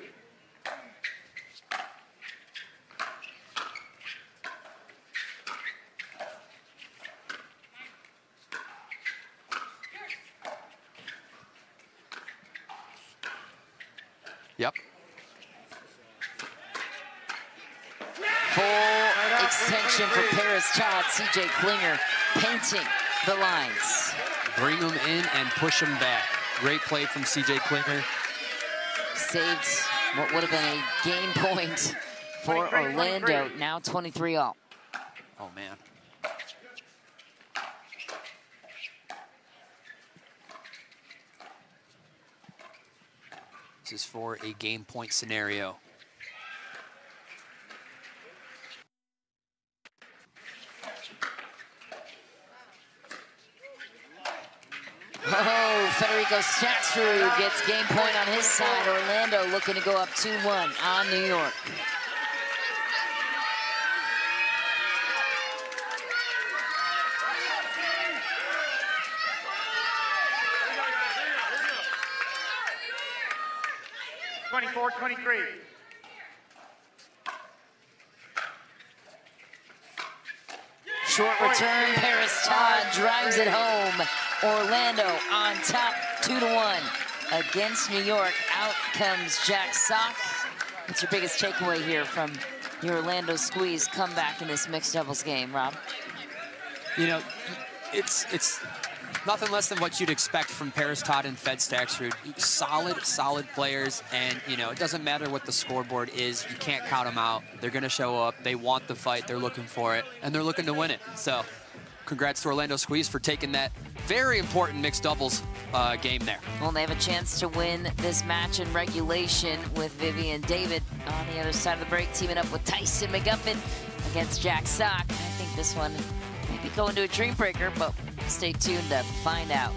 Yep. Full extension for Paris Todd. CJ Klinger painting the lines. Bring them in and push them back. Great play from CJ Klinger. Saved what would have been a game point for Orlando. Now 23-all. Oh, man. This is for a game point scenario. Oh, Federico Staxrud gets game point on his side. Orlando looking to go up 2-1 on New York. 24-23. Short return, Paris Todd drives it home. Orlando on top, 2-1 against New York. Out comes Jack Sock. What's your biggest takeaway here from the Orlando squeeze comeback in this mixed doubles game, Rob? You know, it's nothing less than what you'd expect from Paris Todd and Fed Staxrud. Solid players, and you know, it doesn't matter what the scoreboard is. You can't count them out. They're going to show up. They want the fight. They're looking for it, and they're looking to win it. So, congrats to Orlando Squeeze for taking that very important mixed doubles game there. Well, they have a chance to win this match in regulation with Vivian David on the other side of the break, teaming up with Tyson McGuffin against Jack Sock. I think this one may be going to a dream breaker, but stay tuned to find out.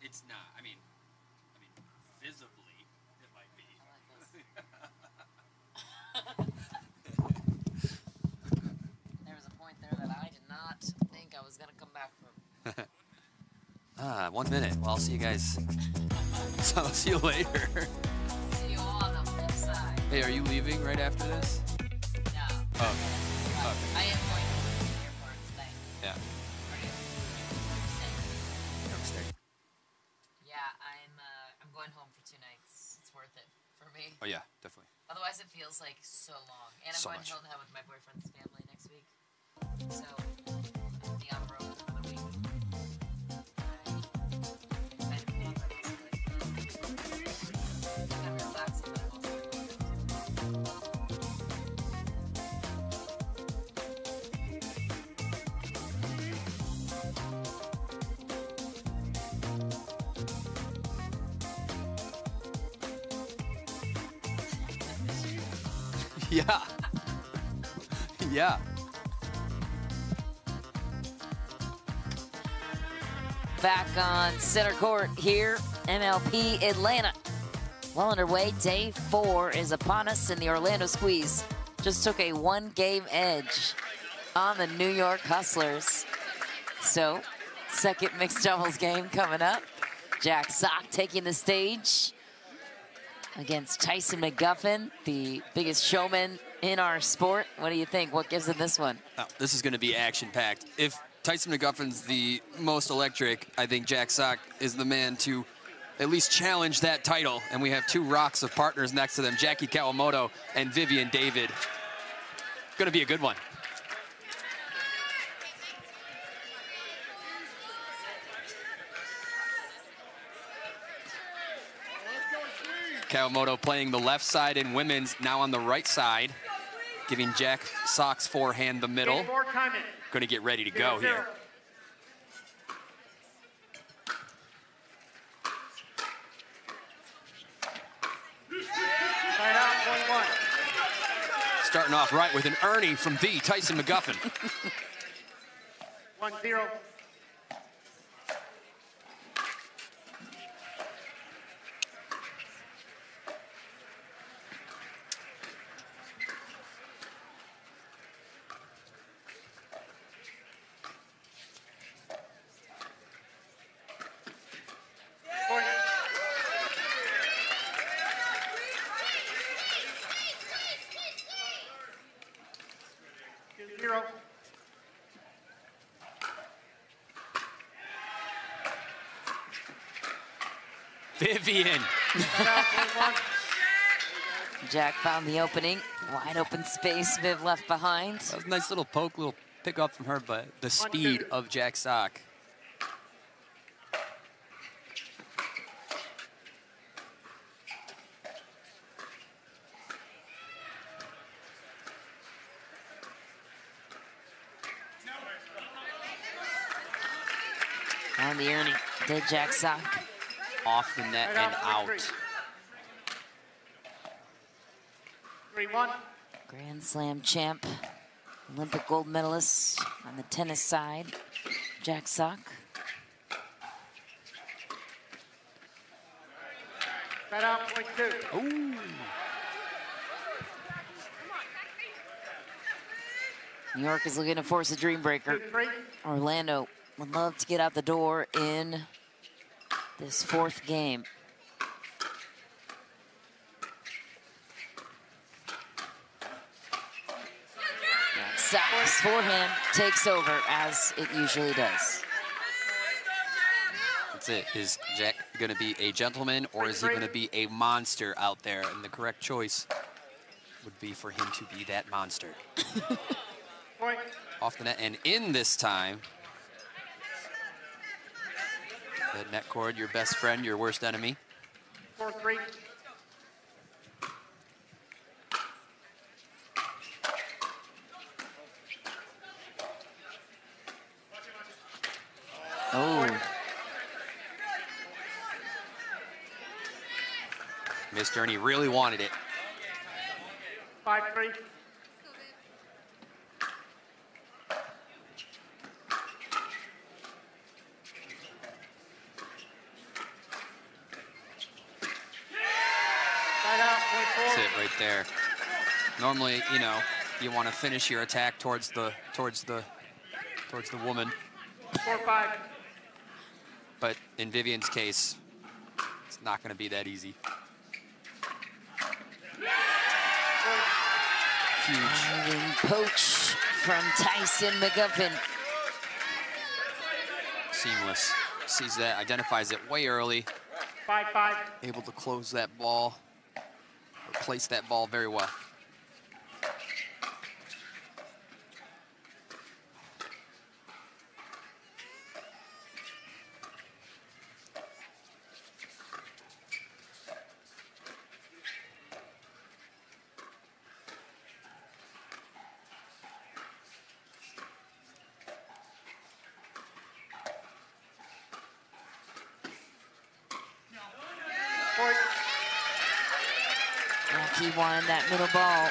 It's not. I mean, visibly, it might be. There was a point there that I did not think I was going to come back from. 1 minute. Well, I'll see you guys. So I'll see you later. See you on the flip side. Hey, are you leaving right after this? No. Oh. I am going to the airport today. Yeah. Are you? Yeah, I'm going home for 2 nighs. It's worth it for me. Oh yeah, definitely. Otherwise, it feels like so long. And I'm So going much. home to have with my boyfriend's family next week. So I'll be on the road for another week. I'm excited for that, but also like, kind of relaxing, but I'm also Yeah. Yeah. back on center court here, MLP Atlanta. Well underway, day 4 is upon us, and the Orlando Squeeze just took a 1-game edge on the New York Hustlers. So, second mixed doubles game coming up. Jack Sock taking the stage against Tyson McGuffin, the biggest showman in our sport. What do you think? What gives it this one? Oh, this is going to be action-packed. If Tyson McGuffin's the most electric, I think Jack Sock is the man to at least challenge that title. And we have 2 rocks of partners next to them, Jackie Kawamoto and Vivian David. Going to be a good one. Kawamoto playing the left side in women's, now on the right side, giving Jack Sock's forehand the middle. Going to get ready to go here. Starting off right with an Ernie from the Tyson McGuffin. 1-0. Vivian. Jack found the opening. Wide open space, Viv left behind. That was a nice little poke, little pick up from her, but the speed of Jack Sock. On the Ernie, dead jack sock. Off the net and out. 3-1. Grand Slam champ, Olympic gold medalist on the tennis side, Jack Sock. Set out, point 2. Ooh. New York is looking to force a dream breaker. 2-3. Orlando would love to get out the door in this fourth game. Sock's forehand takes over, as it usually does. That's it. Is Jack going to be a gentleman, or is he going to be a monster out there? And the correct choice would be for him to be that monster. Point. Off the net and in this time. The net cord, your best friend, your worst enemy. 4-3. Oh, Mr. Ernie really wanted it. 5-3. Side out, point 4. That's it right there. Normally, you know, you want to finish your attack towards the woman, 4-5. but in Vivian's case, it's not going to be that easy. Huge. diving poach from Tyson McGuffin. Seamless. Sees that, identifies it way early. 5-5. Able to close that ball, or place that ball very well. He wanted that middle ball.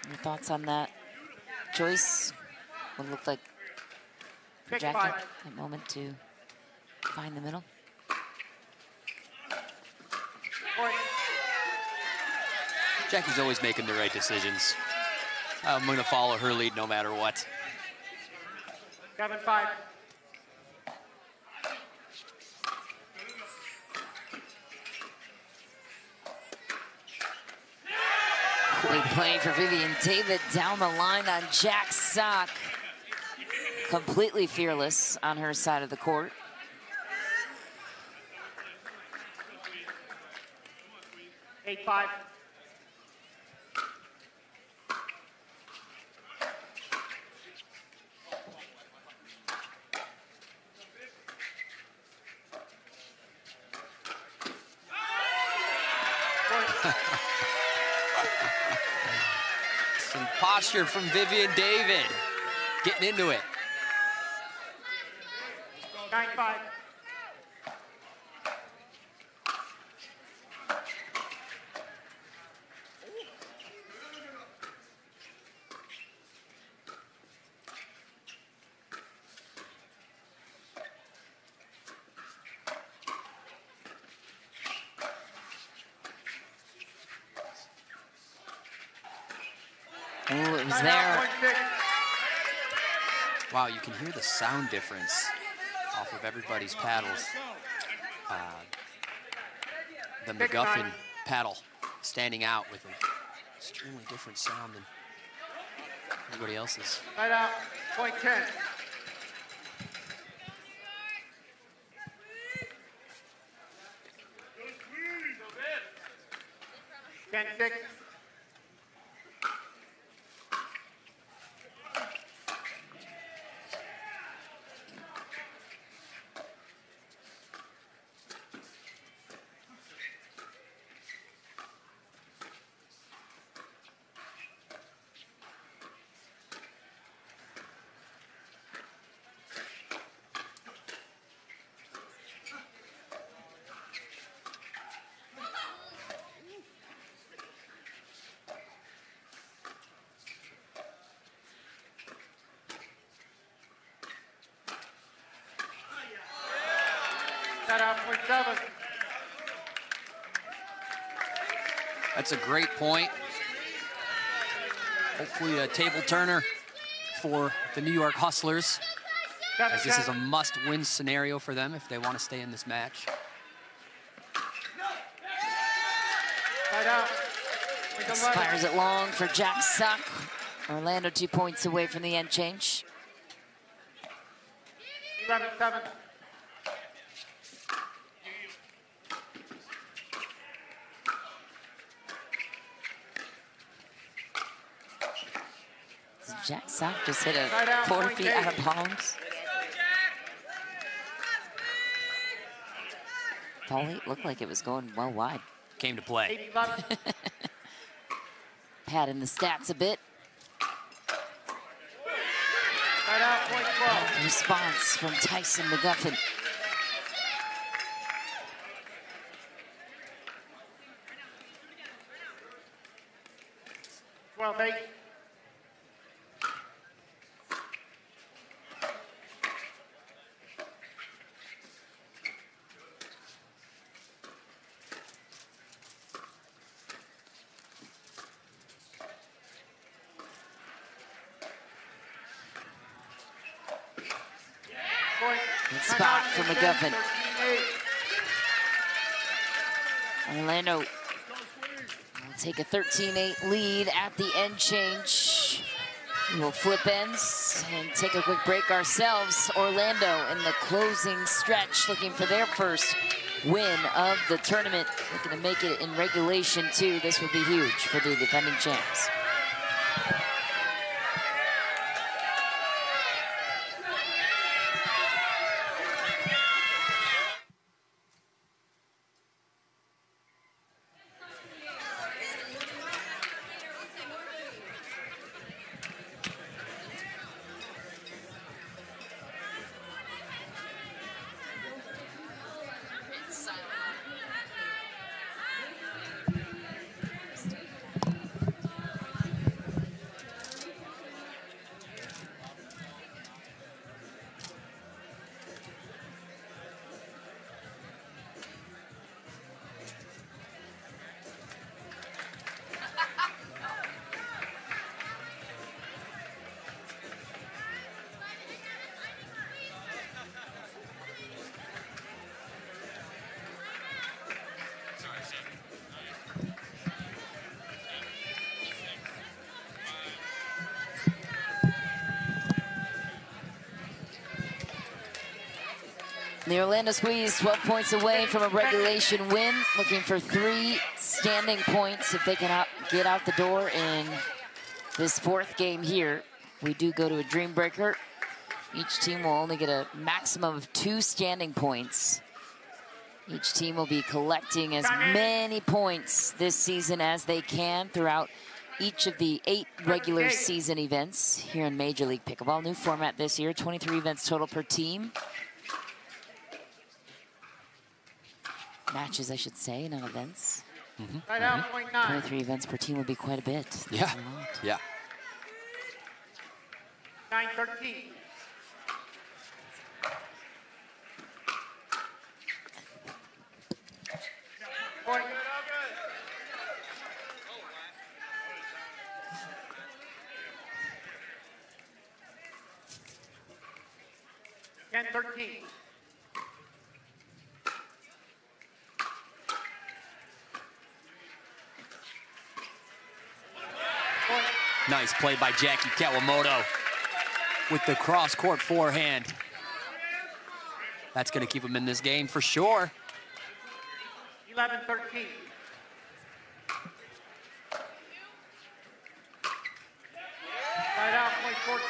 Your thoughts on that choice? What looked like for Jackie at that moment to find the middle. Jackie's always making the right decisions. I'm going to follow her lead no matter what. 7-5. Big play for Vivian David down the line on Jack Sock. Completely fearless on her side of the court. Eight, 5. Some posture from Vivian David. Getting into it. 9-5. Oh, it was there. Wow, you can hear the sound difference off of everybody's paddles. The McGuffin paddle standing out with an extremely different sound than everybody else's. Right out, point 10. 10-6. Timeout, point 7. That's a great point. Hopefully a table turner for the New York Hustlers, as this is a must-win scenario for them if they want to stay in this match. Fires it long for Jack Suck. Orlando 2 points away from the end change. 11-7. Jack Sock just hit a 4 feet out of bounds. Volley looked like it was going well wide. Came to play. Padding the stats a bit. Point 12. Response from Tyson McGuffin. Good spot for McGuffin. Orlando will take a 13-8 lead at the end change. We'll flip ends and take a quick break ourselves. Orlando in the closing stretch, looking for their first win of the tournament. Looking to make it in regulation too. This would be huge for the defending champs. The Orlando Squeeze 12 points away from a regulation win, looking for 3 standing points if they can get out the door in this 4th game here. We do go to a Dream Breaker. Each team will only get a maximum of 2 standing points. Each team will be collecting as many points this season as they can throughout each of the 8 regular season events here in Major League Pickleball. New format this year, 23 events total per team. Matches, I should say, not events. 23 events per team would be quite a bit. That's yeah, a lot. Yeah. 9-13. Point. 10-13. Nice play by Jackie Kawamoto with the cross-court forehand. That's going to keep him in this game for sure. 11-13. Right out, point 14.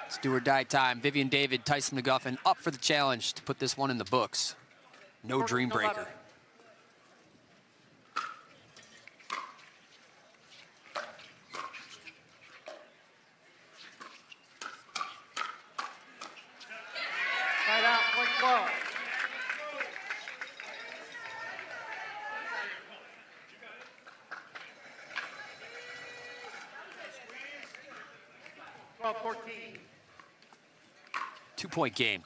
It's do or die time. Vivian David, Tyson McGuffin up for the challenge to put this one in the books. No Dream Breaker. Right out, point 12. 2-point game.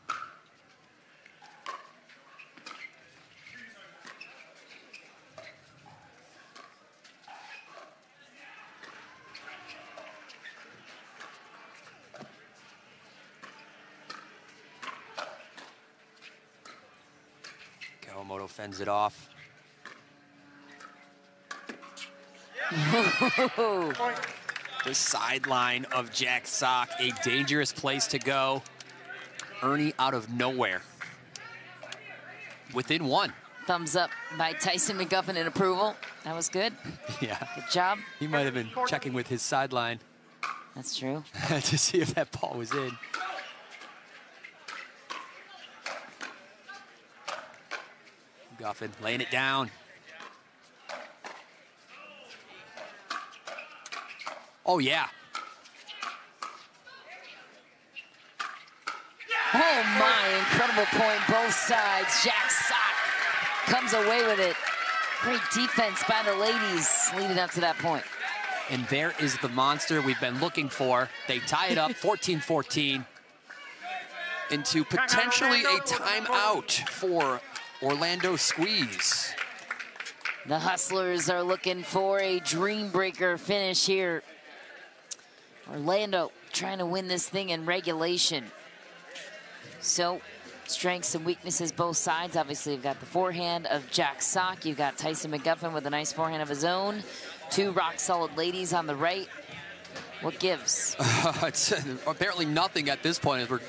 Kawamoto fends it off. The sideline of Jack Sock, a dangerous place to go. Ernie out of nowhere. Within one. Thumbs up by Tyson McGuffin in approval. That was good. Yeah. Good job. He might have been checking with his sideline. That's true. To see if that ball was in. McGuffin laying it down. Oh, yeah. Oh, my. Incredible point, both sides. Jack Sock comes away with it. Great defense by the ladies leading up to that point. And there is the monster we've been looking for. They tie it up 14-14 into potentially a timeout for Orlando Squeeze. The Hustlers are looking for a dream breaker finish here. Orlando trying to win this thing in regulation. So, strengths and weaknesses both sides. Obviously, you've got the forehand of Jack Sock. You've got Tyson McGuffin with a nice forehand of his own. Two rock-solid ladies on the right. What gives? It's apparently nothing at this point as we're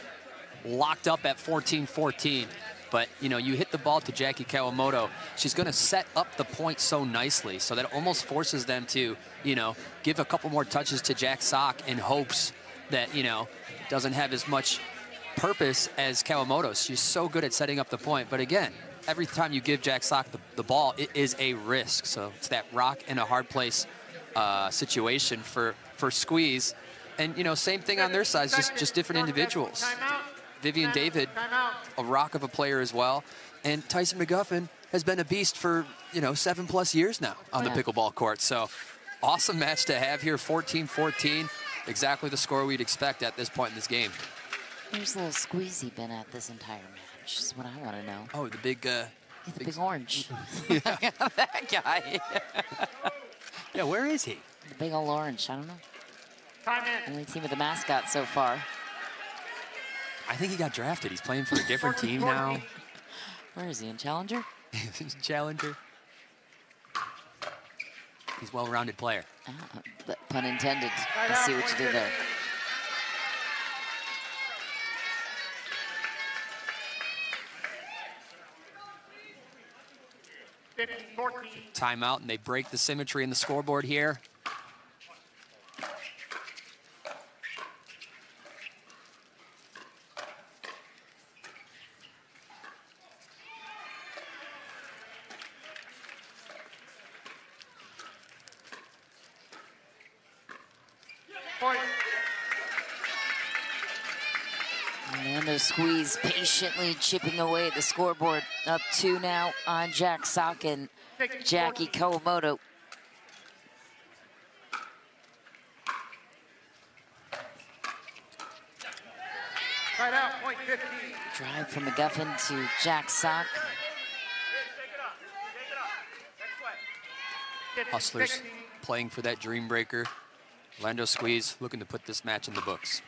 locked up at 14-14. But, you know, you hit the ball to Jackie Kawamoto. She's going to set up the point so nicely so that it almost forces them to, you know, give a couple more touches to Jack Sock in hopes that, you know, doesn't have as much purpose as Kawamoto. She's so good at setting up the point. But, again, every time you give Jack Sock the ball, it is a risk. So it's that rock in a hard place situation for Squeeze. And, you know, same thing on their side, just different individuals. Vivian David, a rock of a player as well. And Tyson McGuffin has been a beast for, you know, 7+ years now on the pickleball court. So awesome match to have here, 14-14. Exactly the score we'd expect at this point in this game. Here's a little squeezy been at this entire match, is what I want to know. Oh, the big... the big orange. Yeah. That guy. Yeah, where is he? The big old orange, I don't know. Time in. Only team with the mascot so far. I think he got drafted. He's playing for a different team now. Where is he, in Challenger? Challenger. He's a well-rounded player. Pun intended. I see what you did there. Timeout, and they break the symmetry in the scoreboard here. Orlando Squeeze patiently chipping away at the scoreboard. Up 2 now on Jack Sock and Jackie Kawamoto. Right out, point 15. Drive from McGuffin to Jack Sock. Hustlers playing for that dream breaker. Orlando Squeeze looking to put this match in the books.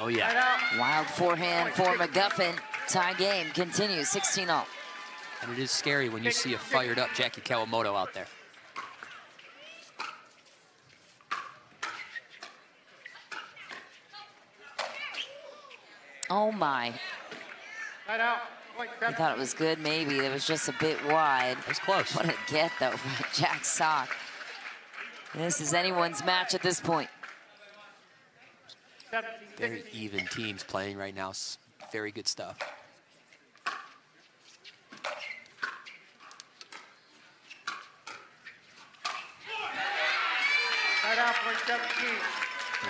Oh, yeah. Wild forehand for McGuffin. Tie game continues, 16-all. And it is scary when you see a fired-up Jackie Kawamoto out there. Oh, my. I thought it was good, maybe. It was just a bit wide. It was close. What a get, though, by Jack Sock. This is anyone's match at this point. Very even teams playing right now. Very good stuff.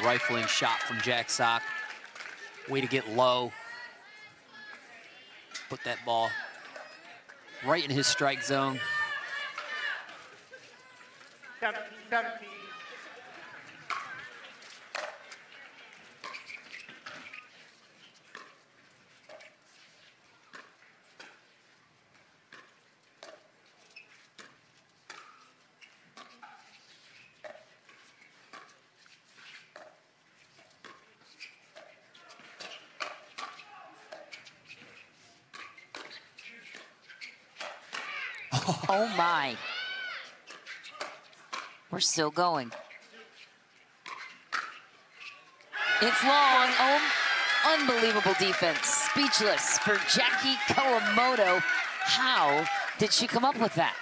Rifling shot from Jack Sock. Way to get low. Put that ball right in his strike zone. 17. Oh, my. We're still going. It's long. Oh, unbelievable defense. Speechless for Jackie Kawamoto. How did she come up with that?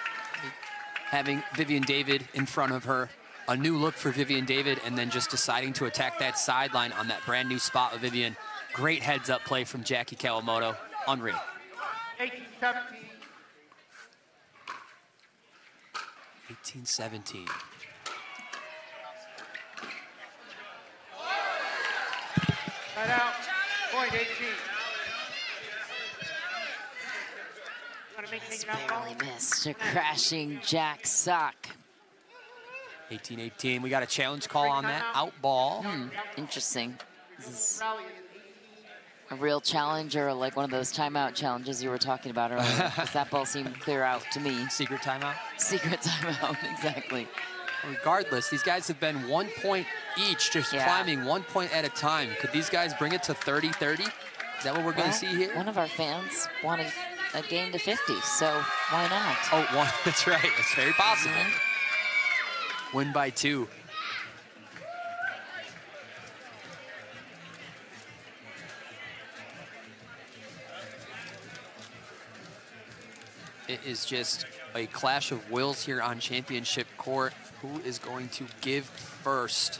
Having Vivian David in front of her. A new look for Vivian David, and then just deciding to attack that sideline on that brand new spot with Vivian. Great heads-up play from Jackie Kawamoto. Unreal. 18-17. 18-17. Right out. Point 18. Just barely missed a crashing Jack Sock. 18-18. We got a challenge call on that. Out ball. Interesting. This is a real challenge or like one of those timeout challenges you were talking about earlier. Because that ball seemed clear out to me. Secret timeout? Secret timeout, exactly. Regardless, these guys have been 1 point each, just climbing 1 point at a time. Could these guys bring it to 30-30? Is that what we're going to see here? One of our fans wanted a game to 50, so why not? Oh, one. That's right. It's very possible. Win by 2. It is just a clash of wills here on championship court. Who is going to give first?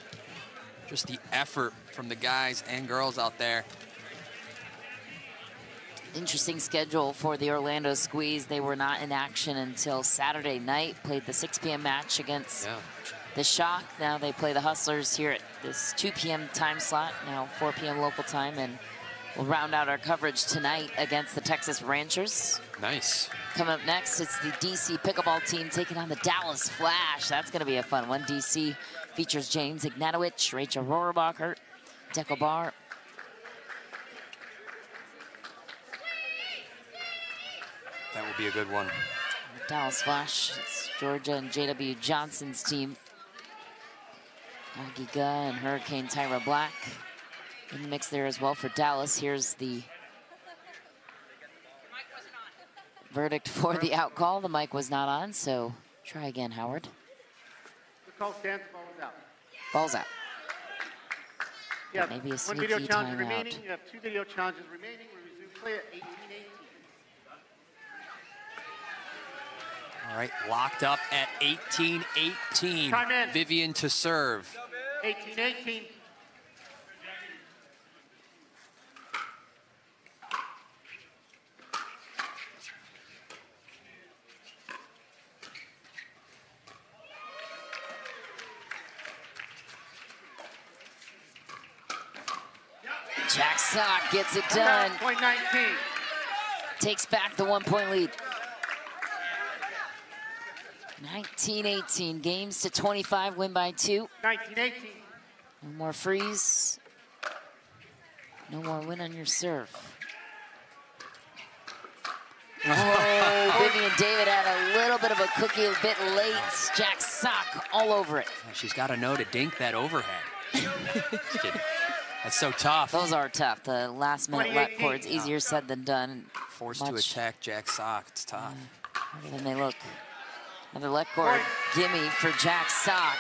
Just the effort from the guys and girls out there. Interesting schedule for the Orlando Squeeze. They were not in action until Saturday night. Played the 6 p.m. match against the Shock. Now they play the Hustlers here at this 2 p.m. time slot, now 4 p.m. local time, and we'll round out our coverage tonight against the Texas Ranchers. Nice. Coming up next, it's the DC Pickleball team taking on the Dallas Flash. That's going to be a fun one. DC features James Ignatowicz, Rachel Rohrabacher, Deco Bar. That will be a good one. The Dallas Flash, it's Georgia and J.W. Johnson's team. Giga and Hurricane Tyra Black in the mix there as well for Dallas. Here's the verdict for the out call. The mic was not on, so try again, Howard. The call stands, ball is out. Ball's out. Yeah, maybe a one video sneaky challenge timeout. remaining. You have 2 video challenges remaining. We resume play at 18-18. All right, locked up at 18-18. Time in. Vivian to serve. 18-18. Jack Sock gets it done. Point 19. Takes back the 1 point lead. 19-18, games to 25, win by 2. 19-18. No more freeze. No more win on your serve. Oh, Vivian David had a little bit of a cookie a bit late. Jack Sock all over it. She's got to know to dink that overhead. Just kidding. That's so tough. Those are tough. The last minute let chords, easier said than done. Forced to attack Jack Sock. It's tough. Harder than they look. Another let chord gimme for Jack Sock.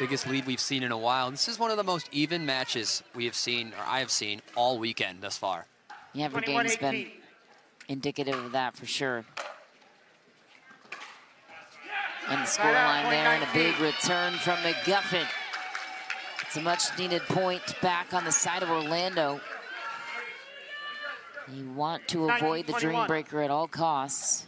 Biggest lead we've seen in a while. This is one of the most even matches we have seen, or I have seen, all weekend thus far. Yeah, every game's been indicative of that for sure. And the scoreline there, and a big return from McGuffin. It's a much-needed point back on the side of Orlando. You want to avoid the dream breaker at all costs.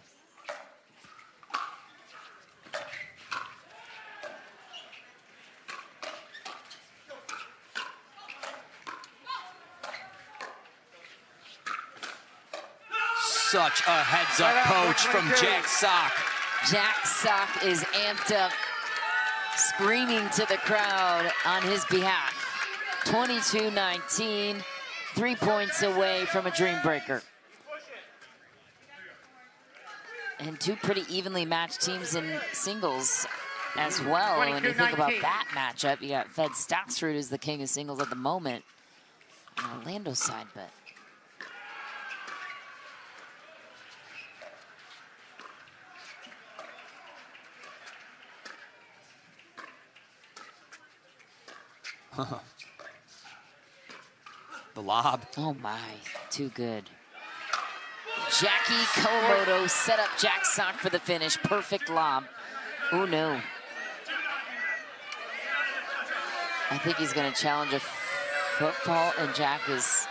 Such a heads-up coach from Jack Sock. Jack Sock is amped up, screaming to the crowd on his behalf. 22-19, 3 points away from a dream breaker. And 2 pretty evenly matched teams in singles as well. When you think about that matchup, you got Fed Stocksrud as the king of singles at the moment on Orlando's side, but The lob. Oh my, too good. Jackie Kawamoto set up Jack's sock for the finish. Perfect lob. Oh no. I think he's going to challenge a football, and Jack is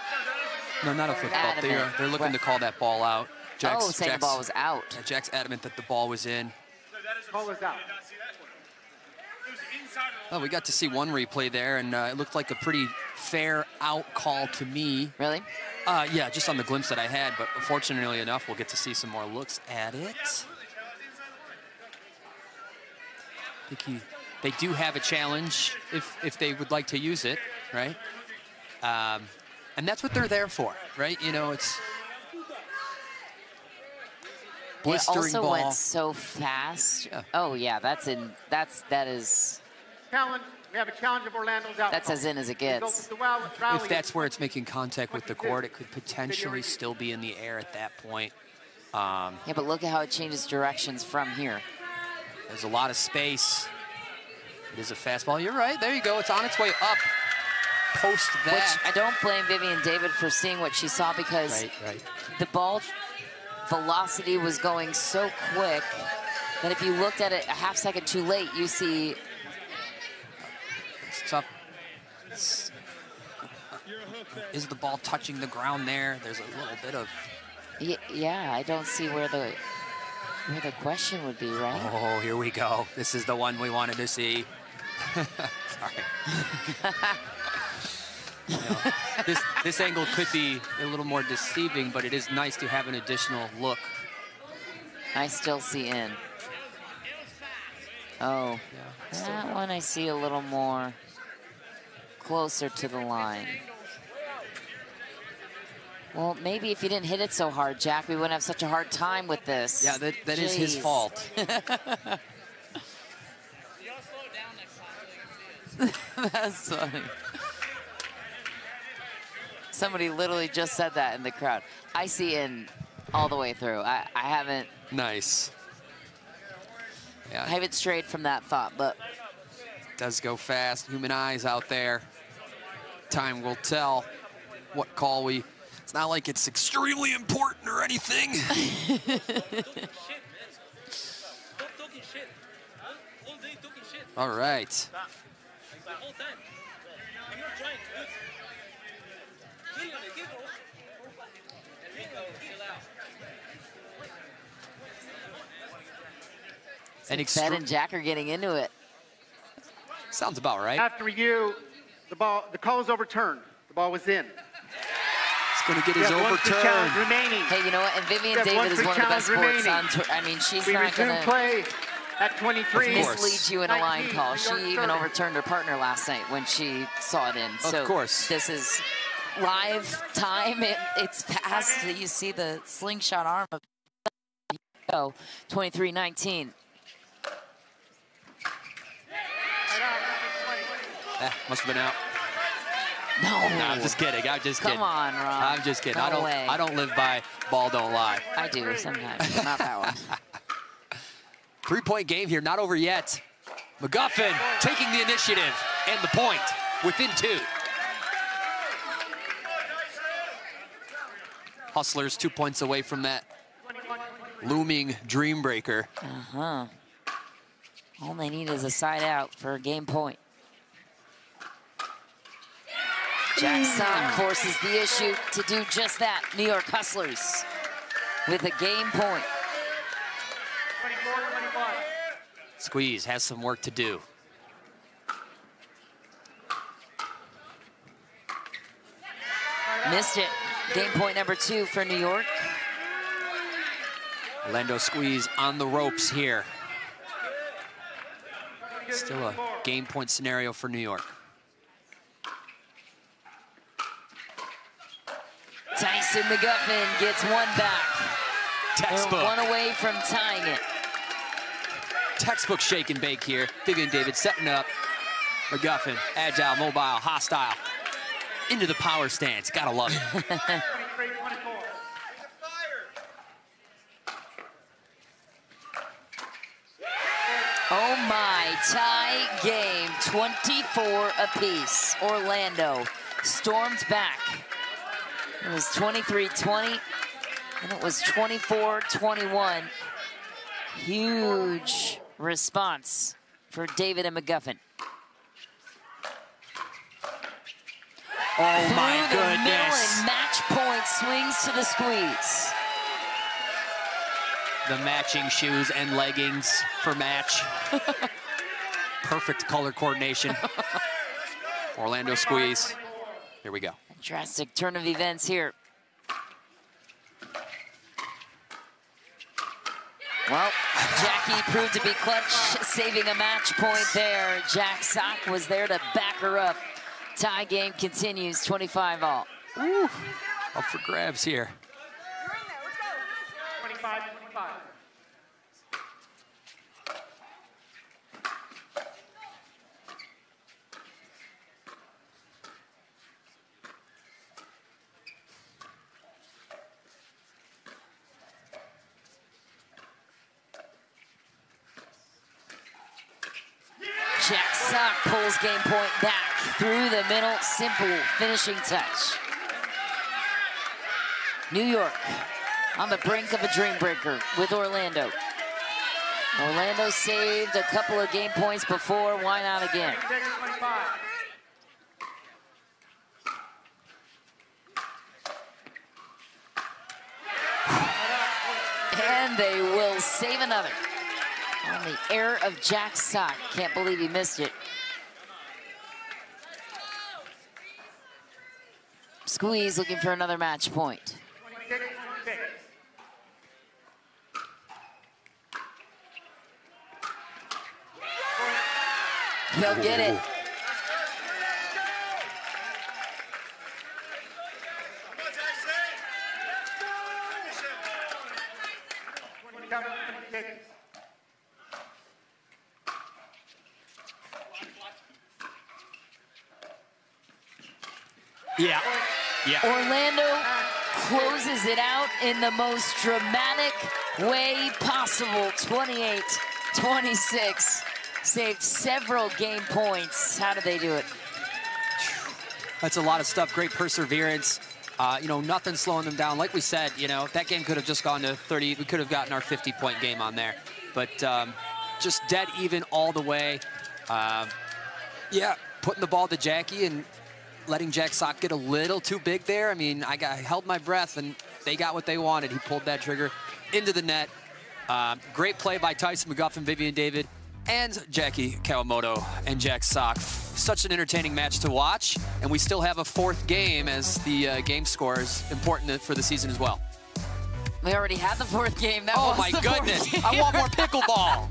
No, not a football. adamant. They're looking to call that ball out. Saying the ball was out. Jack's adamant that the ball was in. Ball was out. Oh, we got to see one replay there, and it looked like a pretty fair out call to me. Really? Yeah, just on the glimpse that I had, but fortunately enough, we'll get to see some more looks at it. I think they do have a challenge if they would like to use it, right? And that's what they're there for, right? You know, it's blistering it also ball. went so fast. Yeah. Oh yeah, that is. Challenge. We have a challenge of Orlando's out. That's as in as it gets. If that's where it's making contact with the court, it could potentially still be in the air at that point. Yeah, but look at how it changes directions from here. There's a lot of space. It is a fastball. You're right. There you go. It's on its way up. Post that. Which I don't blame Vivian David for seeing what she saw, because Right. the ball velocity was going so quick that if you looked at it a half second too late, you see. It's tough. Is the ball touching the ground there? There's a little bit of. Yeah, I don't see where the question would be, right? Oh, here we go. This is the one we wanted to see. Sorry. You know, this angle could be a little more deceiving, but it is nice to have an additional look. I still see in. Oh, that one I see a little more closer to the line. Well, maybe if you didn't hit it so hard, Jack, we wouldn't have such a hard time with this. Yeah, that is his fault. That's funny. Somebody literally just said that in the crowd. I see in all the way through. I haven't. Nice. Yeah, I haven't strayed from that thought, but. It does go fast. Human eyes out there. Time will tell what call we. It's not like it's extremely important or anything. All right. Fed and Jack are getting into it. Sounds about right. After review, the call is overturned. The ball was in. It's going to get his overturned. Remaining. Hey, you know what? And Vivian David is one of the best sports on tour. I mean, she's not going to play at 23. mislead you in a line 19, call. She even overturned her partner last night when she saw it in. So of course. This is live time. It's fast. You see the slingshot arm of 23-19. Must have been out. No. No, I'm just kidding. I'm just kidding. Come on, Rob. I'm just kidding. No way. I don't live by ball don't lie. I do sometimes, but not that one. 3-point game here, not over yet. McGuffin taking the initiative and the point within 2. Hustlers 2 points away from that looming dream breaker. Uh-huh. All they need is a side out for a game point. Jackson forces the issue to do just that. New York Hustlers with a game point. 24-21. Squeeze has some work to do. Missed it. Game point number 2 for New York. Orlando Squeeze on the ropes here. Still a game point scenario for New York. Tyson McGuffin gets one back. Textbook. They're one away from tying it. Textbook shake and bake here. Vivian David setting up. McGuffin, agile, mobile, hostile. Into the power stance. Gotta love it. 23-24. Oh my, tie game, 24 apiece. Orlando stormed back. It was 23-20, and it was 24-21. Huge response for David and McGuffin. Oh my Through the middle goodness. and match point swings to the squeeze. The matching shoes and leggings for match. Perfect color coordination. Orlando squeeze. Here we go. Drastic turn of events here. Well, Jackie proved to be clutch, saving a match point there. Jack Sock was there to back her up. Tie game continues, 25-all. Ooh, up for grabs here. 25-25. Jack Sock pulls game point back through the middle, simple finishing touch. New York on the brink of a dream breaker with Orlando. Orlando saved a couple of game points before, why not again? 25. And they will save another. On the error of Jack Sock. Can't believe he missed it. Squeeze looking for another match point. 26. He'll get it. Yeah. Yeah. Orlando closes it out in the most dramatic way possible. 28-26. Saved several game points. How did they do it? That's a lot of stuff. Great perseverance. You know, nothing slowing them down. Like we said, you know, that game could have just gone to 30. We could have gotten our 50-point game on there. But just dead even all the way. Yeah, putting the ball to Jackie and letting Jack Sock get a little too big there. I mean, I held my breath, and they got what they wanted. He pulled that trigger into the net. Great play by Tyson McGuffin, Vivian David, and Jackie Kawamoto and Jack Sock. Such an entertaining match to watch, and we still have a fourth game as the game score is important for the season as well. We already had the fourth game. That Oh was my the goodness, fourth game. I want more pickleball.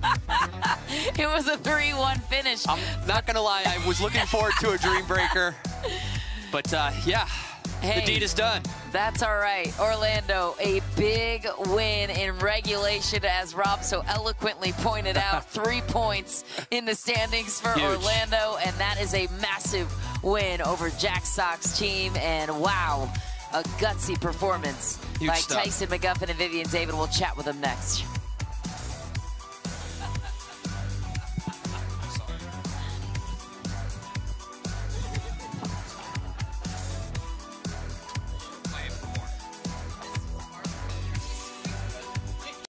It was a 3-1 finish. I'm not gonna lie, I was looking forward to a dream breaker, but yeah, Hey, the deed is done. That's all right. Orlando, a big win in regulation, as Rob so eloquently pointed out. 3 points in the standings for Huge. Orlando, and that is a massive win over Jack Sock's team. And wow, a gutsy performance Huge by stuff. Tyson McGuffin and Vivian David. We'll chat with them next.